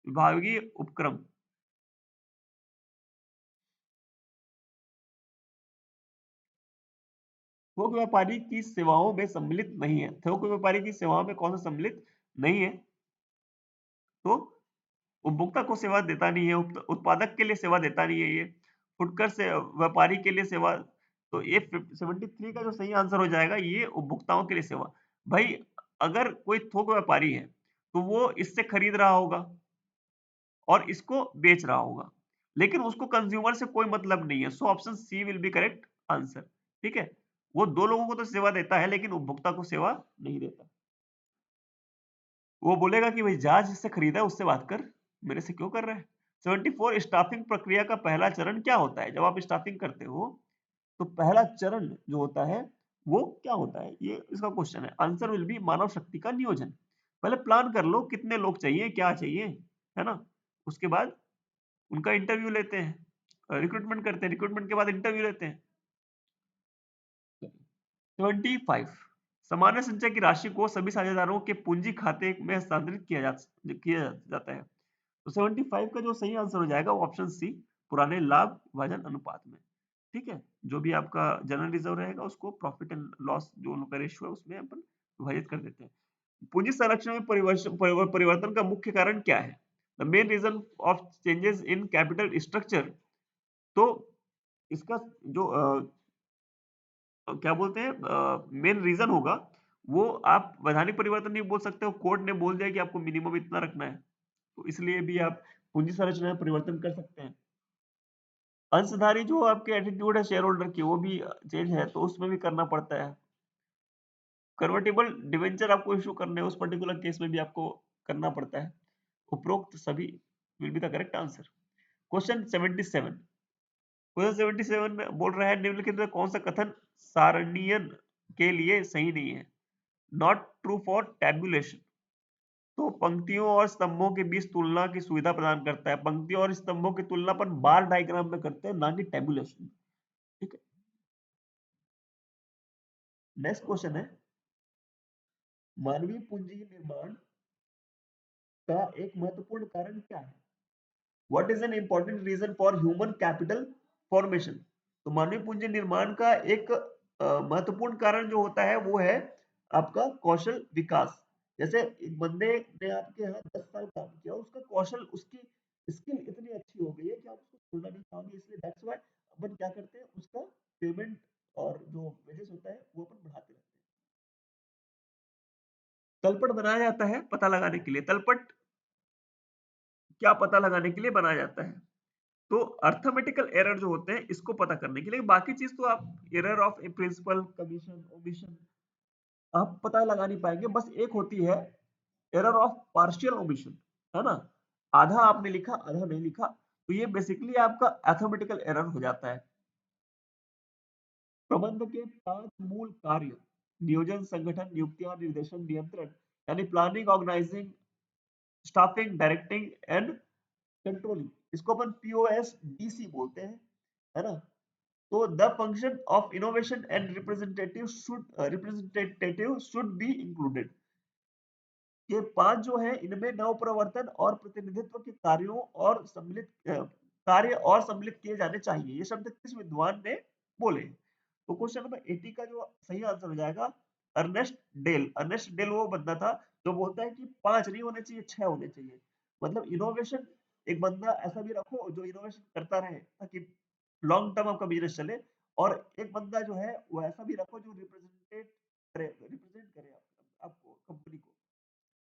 विभागीय उपक्रम। थोक व्यापारी की सेवाओं में सम्मिलित नहीं है। थोक व्यापारी की सेवाओं में कौन सा सम्मिलित नहीं है? तो उपभोक्ता को सेवा देता नहीं है, उत्पादक के लिए सेवा देता नहीं है, ये फुटकर से व्यापारी के लिए सेवा। तो ये 73 का जो सही आंसर हो जाएगा ये उपभोक्ताओं के लिए सेवा। भाई, अगर कोई थोक व्यापारी है तो वो इससे खरीद रहा होगा और इसको बेच रहा होगा, लेकिन उसको कंज्यूमर से कोई मतलब नहीं है। So option C will be correct answer, ठीक है। वो दो लोगों को तो सेवा देता है लेकिन उपभोक्ता को सेवा नहीं देता। वो बोलेगा कि भाई जा जिससे खरीदा है उससे बात कर, मेरे से क्यों कर रहा है। 74, स्टाफिंग प्रक्रिया का पहला चरण क्या होता है? जब आप स्टाफिंग करते हो तो पहला चरण जो होता है वो क्या होता है, ये इसका क्वेश्चन है। आंसर विल बी मानव शक्ति का नियोजन। पहले प्लान कर लो कितने लोग चाहिए, क्या चाहिए, है ना? उसके बाद उनका इंटरव्यू लेते हैं, रिक्रूटमेंट करते हैं, रिक्रूटमेंट के बाद इंटरव्यू लेते हैं। 25 सामान्य संचय की राशि को सभी साझेदारों के पूंजी खाते में हस्तांतरित किया जाता है। तो 75 का जो सही आंसर हो जाएगा वो ऑप्शन सी, पुराने लाभ विभाजन अनुपात में। ठीक है, जो भी आपका जनरल रिजर्व रहेगा उसको प्रॉफिट एंड लॉस जो उनका रेशियो है उसमें अपन विभाजित कर देते हैं। पूंजी संरचना में परिवर्तन का मुख्य कारण क्या है? The main reason of changes in capital structure. तो इसका जो क्या बोलते हैं मेन रीजन होगा, वो आप वैधानिक परिवर्तन नहीं बोल सकते हो, कोर्ट ने बोल दिया कि आपको मिनिमम इतना रखना है, तो इसलिए भी आप पूंजी संरचना में परिवर्तन कर सकते हैं। अंशधारी जो आपके एटीट्यूड है शेयर होल्डर की वो भी चेंज है, तो उसमें भी करना पड़ता है। कन्वर्टिबल डिवेंचर आपको इश्यू करने हैं, उस पर्टिकुलर केस में भी आपको करना पड़ता है। उपरोक्त सभी will be the correct answer. Question 77, question 77 बोल रहा है निम्नलिखित में कौन सा कथन सारणीयन के लिए सही नहीं है? Not true for tabulation. तो पंक्तियों और स्तंभों के बीच तुलना की सुविधा प्रदान करता है। पंक्तियों और स्तंभों की तुलना अपन बार डायग्राम में करते हैं, ना कि टैबुलेशन। ठीक है, नेक्स्ट क्वेश्चन है मानवीय पूंजी निर्माण का एक महत्वपूर्ण कारण क्या है? What is an important reason for human capital formation? तो मानवीय पूंजी निर्माण का एक महत्वपूर्ण कारण जो होता है वो है आपका कौशल विकास। जैसे एक बंदे ने आपके यहाँ 10 साल काम किया, उसका कौशल, उसकी स्किल इतनी अच्छी हो गई है कि आप उसको छोड़ना नहीं चाहोगे, इसलिए दैट्स व्हाई अपन क्या करते हैं, उसका पेमेंट और जो वेजेस होता है वो अपन बढ़ाते रहते हैं। तलपट बनाया जाता है पता लगाने के लिए। तलपट क्या पता लगाने के लिए बनाया जाता है? तो अर्थमेटिकल एरर जो होते हैं इसको पता करने के लिए, बाकी चीज तो आप error of a principle, commission, omission आप पता लगा नहीं पाएंगे। बस एक होती है एरर ऑफ पार्शियल ओमिशन, है ना? आधा आपने लिखा आधा नहीं लिखा, तो ये बेसिकली आपका अर्थमेटिकल एरर हो जाता है। प्रबंध के 5 मूल कार्य: नियोजन, संगठन, नियुक्तियां, निर्देशन, नियंत्रण, यानी planning, organising, staffing, directing and controlling, इसको अपन POSDC बोलते हैं, है ना? तो the function of innovation and representative should be included. ये 5 जो है इनमें नव प्रवर्तन और प्रतिनिधित्व के कार्य और सम्मिलित किए जाने चाहिए। ये शब्द किस विद्वान ने बोले? तो क्वेश्चन नंबर 80 का जो सही आंसर हो जाएगा अर्नेस्ट डेल। अर्नेस्ट डेल वो बंदा था जो बोलता है कि 5 नहीं होने चाहिए, 6 होने चाहिए। मतलब इनोवेशन, एक बंदा ऐसा भी रखो जो इनोवेशन करता रहे ताकि लॉन्ग टर्म आपका बिजनेस चले, और एक बंदा जो है वो ऐसा भी रखो जो रिप्रेजेंट करे आपको, कंपनी को।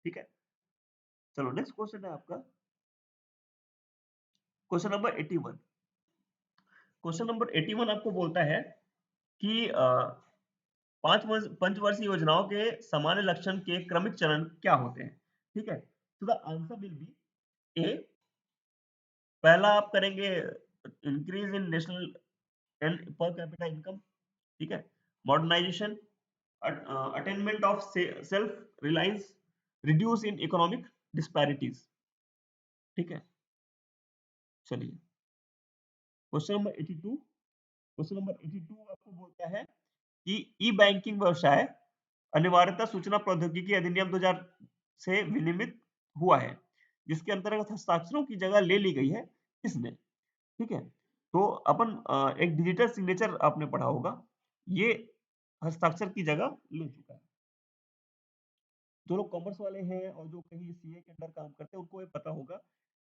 ठीक है, चलो नेक्स्ट क्वेश्चन है आपका क्वेश्चन नंबर 81। क्वेश्चन नंबर 81 आपको बोलता है कि पंचवर्षीय योजनाओं के सामान्य लक्षण के क्रमिक चरण क्या होते हैं? ठीक है, तो the answer will be A, पहला आप करेंगे increase in national and per capita income. ठीक है, modernisation, attainment of self reliance, reduce in economic disparities. ठीक है, चलिए क्वेश्चन नंबर 82। क्वेश्चन नंबर 82 आपको बोलता है कि ई बैंकिंग व्यवसाय अनिवार्यता सूचना प्रौद्योगिकी अधिनियम 2000 से विनियमित हुआ है, जिसके अंतर्गत हस्ताक्षरों की जगह ले ली गई है किसने? ठीक है, तो अपन एक डिजिटल सिग्नेचर आपने पढ़ा होगा, ये हस्ताक्षर की जगह ले चुका है। जो लोग कॉमर्स वाले हैं और जो कहीं सीए के अंडर काम करते हैं उनको ये पता होगा,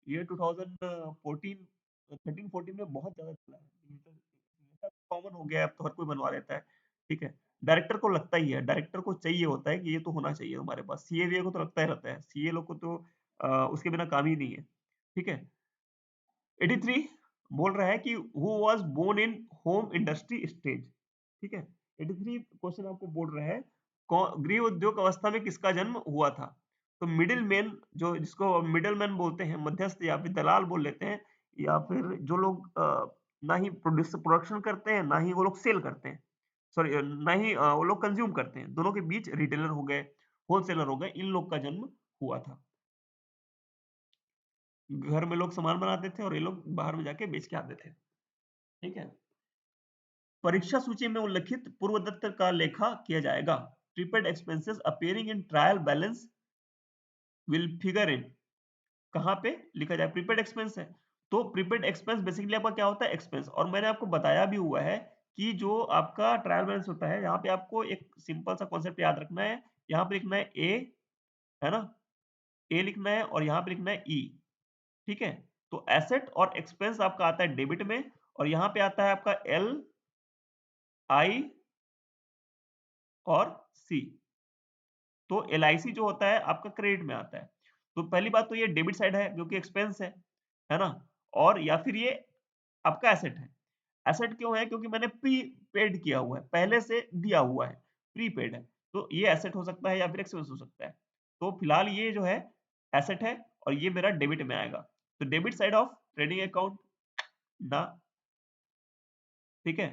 ये 2014 13 14 में बहुत ज्यादा चला है डिजिटल सिग्नेचर, कॉमन हो गया है, अब तो हर कोई बनवा लेता है। ठीक है, डायरेक्टर को लगता ही है, डायरेक्टर को चाहिए होता है कि ये तो होना चाहिए हमारे पास, सीए को तो लगता ही रहता है, सीए लोग को तो उसके बिना काम ही नहीं है। ठीक है, 83 बोल रहा है कि who was born in home industry stage. ठीक है, 83 क्वेश्चन आपको बोल रहा है गृह उद्योग अवस्था में किसका जन्म हुआ था? तो मिडिल मैन, जो जिसको मिडिल मैन बोलते हैं, मध्यस्थ या फिर दलाल बोल लेते हैं, या फिर जो लोग ना ही प्रोडक्शन करते हैं ना ही वो लोग सेल करते हैं, सॉरी ना ही वो लोग कंज्यूम करते हैं। दोनों के बीच रिटेलर हो गए, होलसेलर हो गए, इन लोग का जन्म हुआ था। घर में लोग सामान बनाते थे और ये लोग बाहर में जाके बेच के आते थे। ठीक है? परीक्षा सूची में उल्लिखित पूर्वदत्त का लेखा किया जाएगा। Prepaid expenses appearing in trial balance will figure in कहाँ पे लिखा जाए? प्रीपेड एक्सपेंस है। तो प्रीपेड एक्सपेंस बेसिकली आपका क्या होता है? एक्सपेंस। और मैंने आपको बताया भी हुआ है कि जो आपका ट्रायल बैलेंस होता है, यहाँ पे आपको एक सिंपल सा कॉन्सेप्ट याद रखना है। यहाँ पे लिखना है ए, है ना? ए लिखना है और यहाँ पे लिखना है ई। ठीक है? तो एसेट और एक्सपेंस आपका आता है डेबिट में और यहाँ पे आता है आपका एल, आई और सी। तो एलआईसी जो होता है आपका क्रेडिट में आता है। तो पहली बात तो ये डेबिट साइड है क्योंकि एक्सपेंस है ना? और या फिर ये आपका एसेट है। एसेट क्यों है? क्योंकि मैंने प्री पेड किया हुआ है, पहले से दिया हुआ है, प्रीपेड है। तो ये एसेट हो सकता है या फिर एक्सपेंस हो सकता है। तो फिलहाल ये जो है एसेट है और ये मेरा डेबिट में आएगा। तो debit side of trading account ना, ठीक है?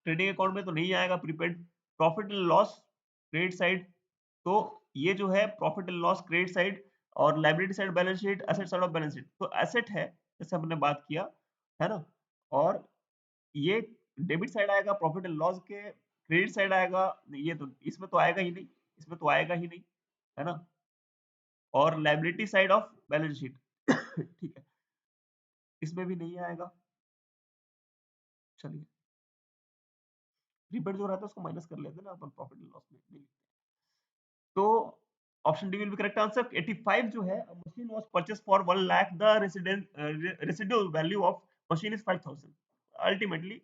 ट्रेडिंग अकाउंट में तो नहीं आएगा prepaid. Profit and loss credit side, तो ये जो है profit and loss credit side और liability side balance sheet, asset side of balance sheet. तो एसेट है जैसे हमने बात किया, है ना? और ये डेबिट साइड आएगा प्रॉफिट एंड लॉस के, क्रेडिट साइड आएगा, ये तो इसमें तो आएगा ही नहीं, इसमें तो आएगा ही नहीं, है ना? और liability side of balance sheet ठीक है, इसमें भी नहीं आएगा। चलिए, प्रीपेड जो रहता है उसको माइनस कर लेते हैं ना अपन प्रॉफिट एंड लॉस में नहीं। तो option D will be correct answer. 85 जो है, machine was purchase for 1 lakh, the residual value of machine is 5000। Ultimately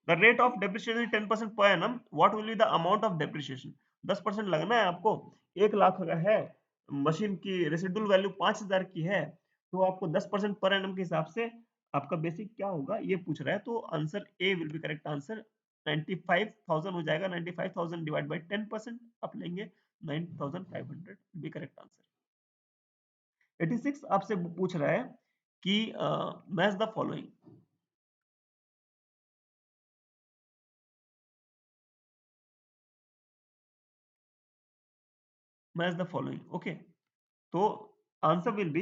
the rate of depreciation is 10% per annum, what will be the amount of depreciation? 10% लगना है आपको। 1 लाख अगर है, machine की residual value 5000 की है, तो आपको 10% पर एनम के हिसाब से आपका बेसिक क्या होगा ये पूछ रहा है। तो answer A will be correct answer. 95,000 हो जाएगा। 95,000 डिवाइड बाय 10% आप लेंगे 9,500 बी करेक्ट आंसर। 86 आपसे पूछ रहा है कि match the following. Match the following, okay. तो आंसर विल बी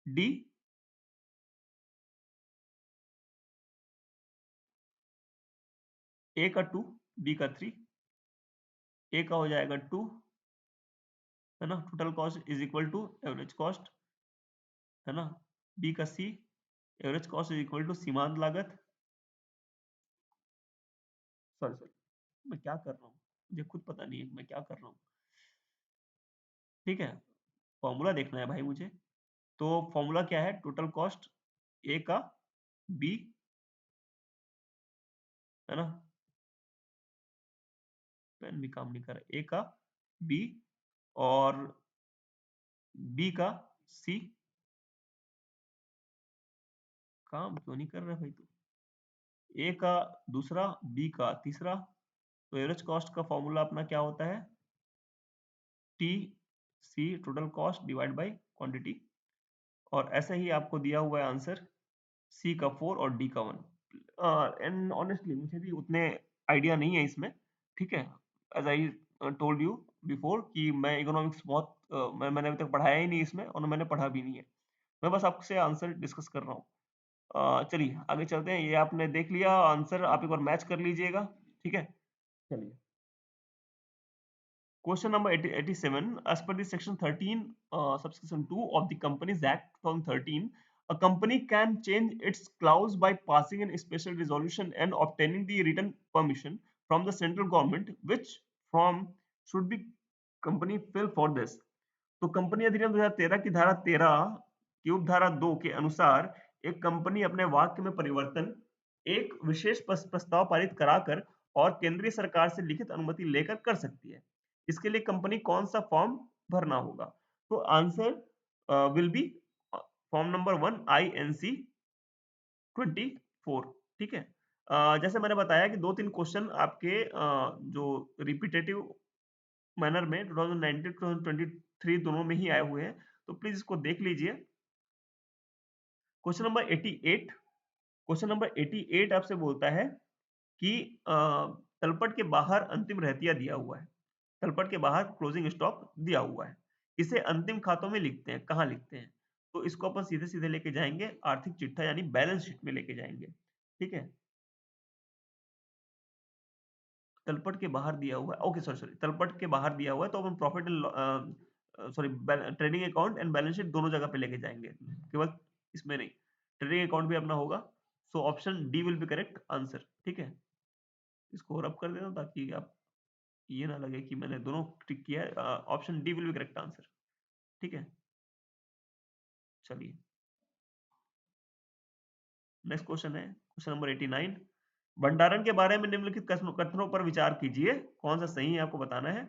डी। ए का 2, बी का 3। ए का हो जाएगा 2, है ना? Total cost is equal to average cost, है ना? बी का C, average cost is equal to सीमांत लागत। सॉरी सॉरी, मैं क्या कर रहा हूँ, मुझे खुद पता नहीं है मैं क्या कर रहा हूँ। ठीक है, फॉर्मूला देखना है भाई मुझे। तो फॉर्मूला क्या है? टोटल कॉस्ट ए का, बी, है ना? पेन भी काम नहीं कर रहा। ए का, बी और बी का सी। काम क्यों नहीं कर रहा भाई तू? ए का दूसरा, बी का तीसरा। तो एवरेज कॉस्ट का फॉर्मूला अपना क्या होता है? T C total cost divide by quantity. और ऐसे ही आपको दिया हुआ है आंसर, सी का 4 और डी का 1। एंड ऑनेस्टली मुझे भी उतने आइडिया नहीं है इसमें। ठीक है, as I told you before कि मैं इकोनॉमिक्स बहुत मैंने अभी तक पढ़ाया ही नहीं इसमें और मैंने पढ़ा भी नहीं है। मैं बस आपसे आंसर डिस्कस कर रहा हूँ। चलिए आगे चलते हैं। ये आपने देख लिया आंसर, आप एक बार मैच कर लीजिएगा। ठीक है, चलिए। Question number 87. As per the section 13, subsection 2 of the Companies Act 2013, a company can change its clause by passing a special resolution and obtaining the written permission from the central government. Which form should be company fill for this? तो company अधिनियम 2013 की धारा 13 की उपधारा 2 के अनुसार एक company अपने वाक्य में परिवर्तन एक विशेष प्रस्ताव पारित कराकर और केंद्रीय सरकार से लिखित अनुमति लेकर कर सकती है। इसके लिए कंपनी कौन सा फॉर्म भरना होगा? तो answer will B form number 1 INC 24। ठीक है, जैसे मैंने बताया कि 2-3 क्वेश्चन आपके जो रिपीटेटिव मैनर में 2019 2023 दोनों में ही आए हुए हैं, तो प्लीज इसको देख लीजिए। Question number 88। क्वेश्चन नंबर 88 आपसे बोलता है कि तलपट के बाहर अंतिम रहतिया दिया हुआ है, तलपट के बाहर क्लोजिंग स्टॉक दिया हुआ है, इसे अंतिम खातों में लिखते हैं, कहाँ लिखते हैं? तो इसको अपन सीधे-सीधे लेके जाएँगे आर्थिक चिट्ठा यानी बैलेंस शीट में लेके जाएँगे, ठीक है? तलपट के बाहर दिया हुआ है, ओके सॉरी, तलपट के बाहर दिया हुआ है तो अपन profit and sorry trading account and balance sheet दोनों जगह पे लेके जाएँगे, केवल इसमें नहीं। ट्रेडिंग अकाउंट भी अपना होगा, so option D will be correct answer, ठीक है? इसको रब कर देता हूँ ताकि आप ये ना लगे कि मैंने दोनों टिक किया है। Option D will be correct answer, ठीक है? चलिए, नेक्स्ट क्वेश्चन है क्वेश्चन नंबर 89। भंडारण के बारे में निम्नलिखित कथनों पर विचार कीजिए, कौन सा सही है आपको बताना है।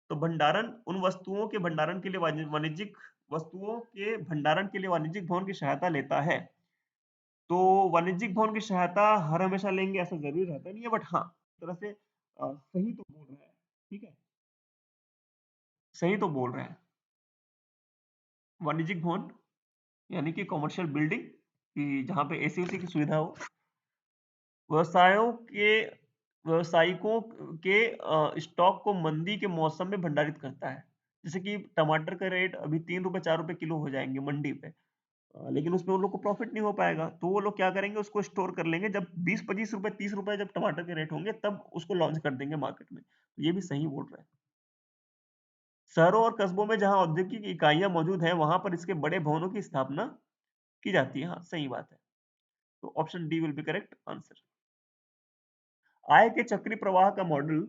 तो भंडारण उन वस्तुओं के भंडारण के लिए वाणिज्यिक वस्तुओं के भंडारण के लिए वाणिज्यिक भवन की सहायता लेता है। तो वाणिज्यिक भवन की सहायता हर हमेशा लेंगे ऐसा जरूरी रहता नहीं है, बट हाँ, एक तरह से सही तो बोल रहा है, ठीक है? सही तो बोल रहा है। वाणिज्यिक भवन यानी कि कॉमर्शियल बिल्डिंग कि जहाँ पे एसी उसी की सुविधा हो। व्यवसायों के व्यवसायिकों के स्टॉक को मंदी के मौसम में भंडारित करता है। जैसे कि टमाटर का रेट अभी 3 रुपए 4 रुपए किलो हो जाएँगे मंडी पे। लेकिन उसमें उन लोग को प्रॉफिट नहीं हो पाएगा, तो वो लोग क्या करेंगे उसको स्टोर कर लेंगे, जब 20-25 रुपए 30 रुपए जब टमाटर के रेट होंगे तब उसको लॉन्च कर देंगे मार्केट में। ये भी सही बोल रहा है। शहरों और कस्बों में जहाँ औद्योगिक इकाइयाँ मौजूद हैं, वहाँ पर इसके बड़े भवनों की स्थापना की जाती है। हाँ, सही बात है। तो option D will be correct answer. आय के चक्रीय प्रवाह का मॉडल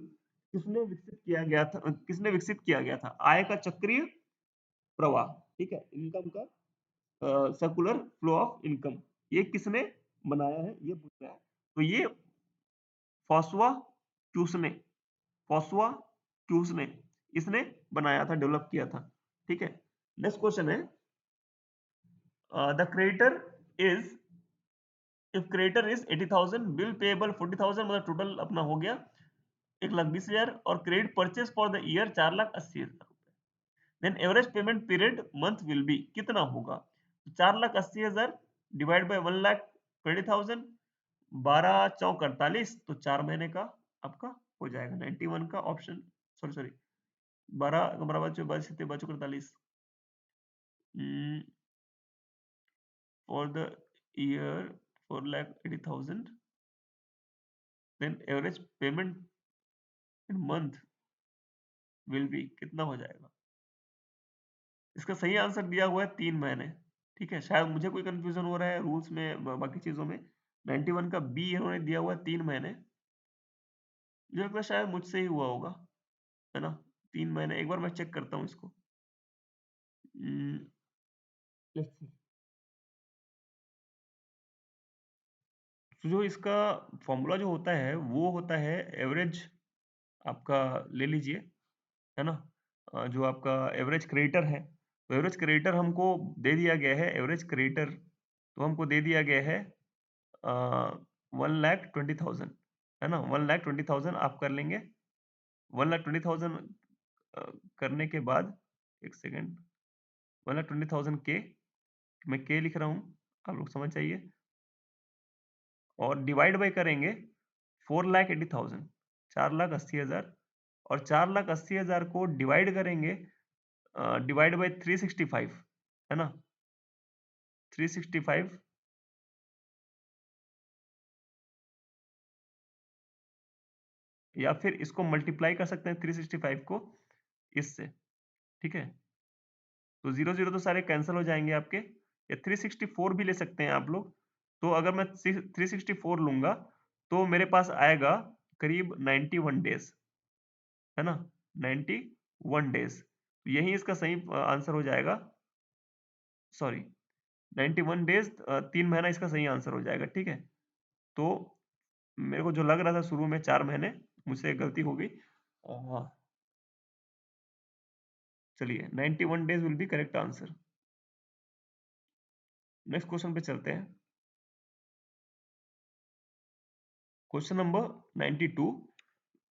किसने विकसित किया गया था? आय का चक्रीय प्रवाह, ठीक है? इनकम का सर्कुलर फ्लो ऑफ इनकम, ये किसने बनाया है ये पूछ रहा है। तो ये फॉस्वा ट्यूसने फॉस्वा ट्यूसने इसने बनाया था, डेवलप किया था, ठीक है? नेक्स्ट क्वेश्चन है the creditor is if creditor is 80,000 bill payable 40,000 मतलब टोटल अपना हो गया 1,20,000 और credit purchase for the year 4,80,000 then average payment period month will be कितना होगा? 4,80,000 डिवाइड बाय 1,20,000 12 चौक 48 तो 4 महीने का आपका हो जाएगा 91 का ऑप्शन सॉरी 12 बराबर 22 48 for the year 4,80,000 then average payment in month will be कितना हो जाएगा? इसका सही आंसर दिया हुआ है 3 महीने, ठीक है? शायद मुझे कोई कन्फ्यूज़न हो रहा है रूल्स में बाकी चीज़ों में। 91 का बी इन्होंने दिया हुआ है 3 महीने। मुझे लगता है शायद मुझसे ही हुआ होगा, है ना? 3 महीने एक बार मैं चेक करता हूँ इसको। उम, लेट्स सी। तो जो इसका फ़ॉर्मूला जो होता है वो होता है एवरेज आपका ले लीजिए, है ना? जो आपका एवरेज क्रेडिटर है, तो एवरेज क्रेडिटर हमको दे दिया गया है एवरेज क्रेडिटर तो हमको दे दिया गया है 1,20,000 है ना? 1,20,000 आप कर लेंगे। 1,20,000 अ, करने के बाद 1 सेकंड 1,20,000 के मैं के लिख रहा हूँ, आप लोग समझ जाइए और डिवाइड बाय करेंगे 4,80,000 4,80,000 और 4,80,000 को डिवाइड करेंगे डिवाइड बाय 365 है ना? 365 या फिर इसको मल्टीप्लाई कर सकते हैं 365 को इससे, ठीक है? तो 0-0 तो सारे कैंसल हो जाएँगे आपके या 364 भी ले सकते हैं आप लोग। तो अगर मैं 364 लूँगा तो मेरे पास आएगा करीब 91 डेज़, है ना? 91 डेज़। यही इसका सही आंसर हो जाएगा। सॉरी 91 डेज़ 3 महीना इसका सही आंसर हो जाएगा, ठीक है? तो मेरे को जो लग रहा था शुरू में 4 महीने, मुझसे गलती हो गई। चलिए 91 days will be correct answer. Next question पे चलते हैं। Question number 92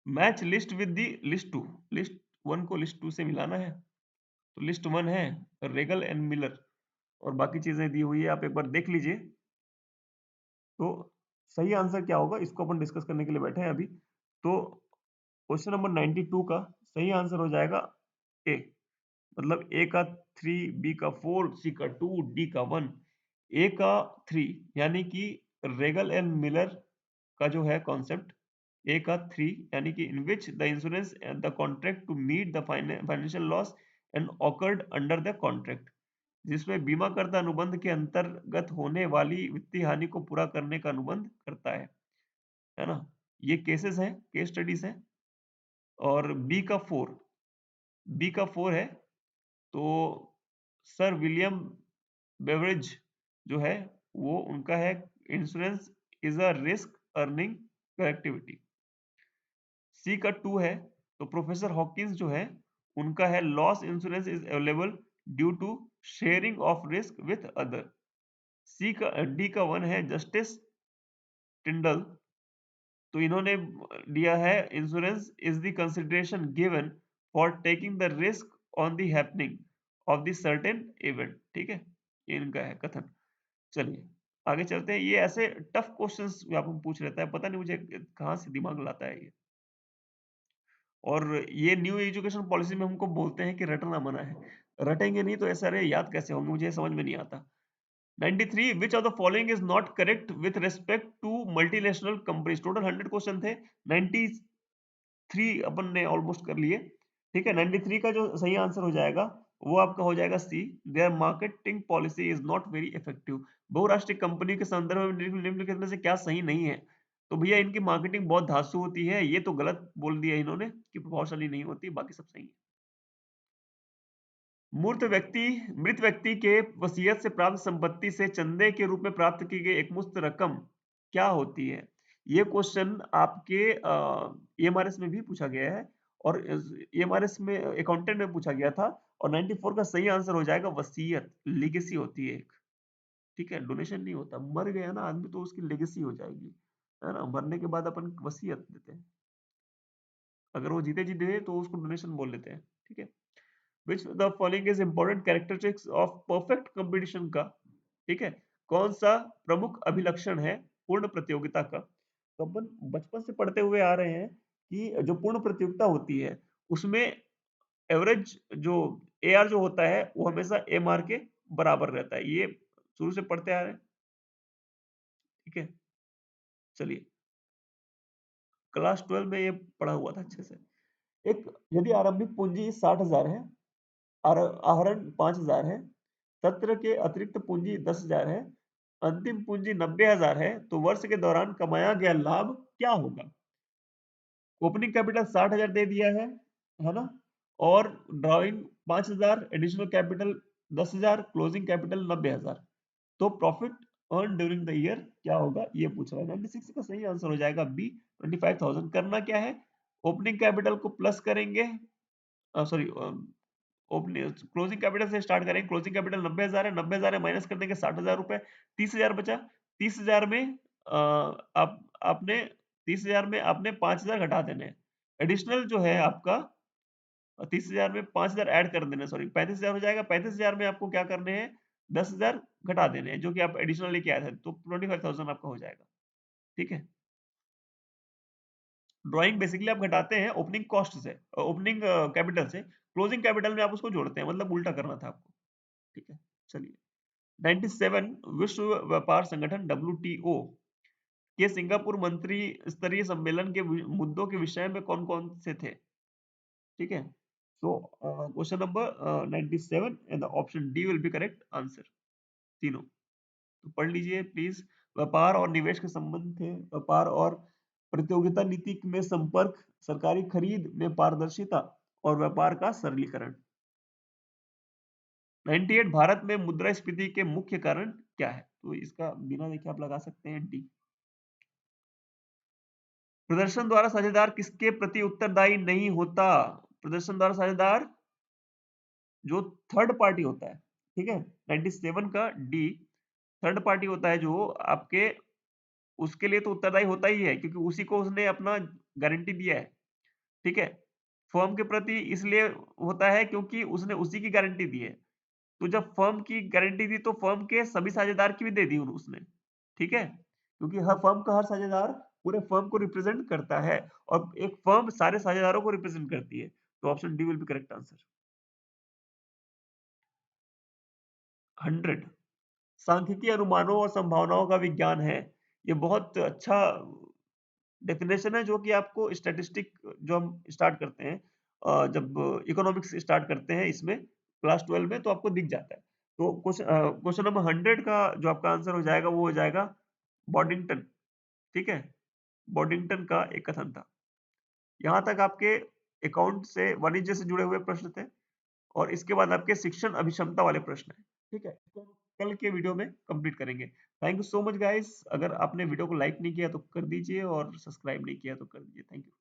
match list with the list 2 list 1 को लिस्ट 2 से मिलाना है। तो लिस्ट 1 है रेगल एंड मिलर और बाकी चीजें दी हुई है, आप एक बार देख लीजिए। तो सही आंसर क्या होगा इसको अपन डिस्कस करने के लिए बैठे हैं अभी। तो क्वेश्चन नंबर 92 का सही आंसर हो जाएगा ए। मतलब ए का 3, बी का 4, सी का 2, डी का 1। ए का 3 यानी कि रेगल एंड मिलर का जो है कॉन्सेप्ट, ए का 3 यानी कि in which the insurance the contract to meet the financial loss and occurred under the contract, जिसमें बीमाकर्ता अनुबंध के अंतर्गत होने वाली वित्तीय हानि को पूरा करने का अनुबंध करता है ना? ये केसेस हैं, केस स्टडीज हैं। और बी का 4 है, तो सर विलियम बेवरेज जो है वो उनका है insurance is a risk earning activity. C का 2 है, तो प्रोफेसर हॉकिंस जो है उनका है loss insurance is available due to sharing of risk with other. D का 1 है जस्टिस टिंडल, तो इन्होंने दिया है insurance is the consideration given for taking the risk on the happening of the certain event. ठीक है, ये इनका है कथन। चलिए आगे चलते हैं। ये ऐसे टफ क्वेश्चंस आपको पूछ रहता है, पता नहीं मुझे कहाँ से दिमाग लाता है ये। और ये न्यू एजुकेशन पॉलिसी में हमको बोलते हैं कि रटना मना है, रटेंगे नहीं तो ऐसा रहे याद कैसे होंगे, मुझे समझ में नहीं आता। 93 which of the following is not correct with respect to multinational companies. Total 100 question थे, 93 अपन ने ऑलमोस्ट कर लिए। ठीक है, 93 का जो सही आंसर हो जाएगा वो आपका हो जाएगा C, there marketing policy is not very effective. बहुराष्ट्रीय कंपनी के संदर्भ में निम्नलिखित में से क्या सही नहीं है? तो भैया इनकी मार्केटिंग बहुत धांसू होती है, ये तो गलत बोल दिया इन्होंने कि प्रभावशाली नहीं होती, बाकी सब सही है। मृत व्यक्ति के वसीयत से प्राप्त संपत्ति से चंदे के रूप में प्राप्त की गई एकमुश्त रकम क्या होती है? ये क्वेश्चन आपके ईएमआरएस में भी पूछा गया है, और ईएमआरएस में अकाउंटेंट में पूछा गया था। और 94 का सही आंसर हो जाएगा वसीयत, लीगेसी होती है एक। ठीक है, डोनेशन नहीं होता। मर गया ना आदमी तो उसकी लीगेसी हो जाएगी, है ना? मरने के बाद अपन वसीयत देते हैं, अगर वो जीते जी दे तो उसको डोनेशन बोल लेते हैं। ठीक है, which the following is important characteristics of perfect competition का, ठीक है, कौन सा प्रमुख अभिलक्षण है पूर्ण प्रतियोगिता का? तो अपन बचपन से पढ़ते हुए आ रहे हैं कि जो पूर्ण प्रतियोगिता होती है उसमें एवरेज जो एआर जो होता है वो हमेशा एमआर के बराबर रहता है, ये शुरू से पढ़ते आ रहे हैं। ठीक है, चलिए क्लास 12 में ये पढ़ा हुआ था अच्छे से। एक यदि आरंभिक पूंजी 60,000 है, आहरण 5,000 है, सत्र के अतिरिक्त पूंजी 10,000 है, अंतिम पूंजी 90,000 है, तो वर्ष के दौरान कमाया गया लाभ क्या होगा? ओपनिंग कैपिटल 60,000 दे दिया है ना? और drawing 5,000, additional capital 10,000, closing capital 90,000। तो profit earn during the year क्या होगा, ये पूछ रहा है। 96 का सही आंसर हो जाएगा बी, 25,000। करना क्या है, ओपनिंग कैपिटल को प्लस करेंगे, सॉरी ओपनिंग क्लोजिंग कैपिटल से स्टार्ट करेंगे। क्लोजिंग कैपिटल 90,000 है, 90,000 है माइनस कर देंगे 60,000 रुपए, 30,000 बचा। 30,000 में आप आपने 30,000 में आपने 5,000 घटा देने हैं। एडिशनल जो है आपका 30,000 में 5,000 ऐड कर देना, सॉरी 35,000 हो जाएगा। 35,000 में आपको क्या करने हैं, 10,000 घटा देने हैं जो कि आप एडिशनल लेके आए थे, तो 25,000 आपका हो जाएगा। ठीक है, ड्राइंग बेसिकली आप घटाते हैं ओपनिंग कॉस्ट से, ओपनिंग कैपिटल से, क्लोजिंग कैपिटल में आप उसको जोड़ते हैं, मतलब उल्टा करना था आपको। ठीक है, चलिए 97 विश्व व्यापार संगठन WTO के सिंगापुर मंत्री स्तरीय सम्मेलन के मुद्दों के विषय में कौन-कौन से थे? ठीक है, so question number 97 and the option D will be correct answer, तीनों। तो पढ़ लीजिए प्लीज। व्यापार और निवेश के संबंध थे, व्यापार और प्रतियोगिता नीति में संपर्क, सरकारी खरीद में पारदर्शिता और व्यापार का सरलीकरण। 98 भारत में मुद्रास्फीति के मुख्य कारण क्या है? तो इसका बिना देखे आप लगा सकते हैं डी। प्रदर्शन द्वारा साझेदार किसके प्रति उत्तरदायी नहीं होता? प्रदर्शन द्वारा साझेदार जो थर्ड पार्टी होता है। ठीक है, 97 का डी, थर्ड पार्टी होता है जो आपके, उसके लिए तो उत्तरदायी होता ही है क्योंकि उसी को उसने अपना गारंटी दिया है। ठीक है, फर्म के प्रति इसलिए होता है क्योंकि उसने उसी की गारंटी दी है। तो जब फर्म की गारंटी दी तो फर्म के सभी साझेदार की भी दे दी उसने। ठीक है, क्योंकि हर फर्म का हर साझेदार पूरे फर्म को रिप्रेजेंट करता है और एक फर्म सारे साझेदारों को रिप्रेजेंट करती है। तो option D will be correct answer. 100 सांख्यिकीय अनुमानों और संभावनाओं का विज्ञान है। ये बहुत अच्छा डेफिनेशन है जो कि आपको स्टैटिस्टिक जो हम स्टार्ट करते हैं जब इकोनॉमिक्स स्टार्ट करते हैं इसमें क्लास 12 में तो आपको दिख जाता है। तो क्वेश्चन नंबर 100 का जो आपका आंसर हो जाएगा वो हो जाएगा बॉडिंगटन, ठीक है? बॉडिंगटन का एक कथन था। यहाँ तक आपके अकाउंट से वाणिज्य से जुड़े हुए प्रश्न थे और इसके बाद आपके शिक्षण अभिक्षमता वाले प्रश्न हैं, ठीक है? इसको हम कल के वीडियो में कंप्लीट करेंगे। Thank you so much guys. अगर आपने वीडियो को लाइक नहीं किया तो कर दीजिए और सब्सक्राइब नहीं किया तो कर दीजिए। Thank you.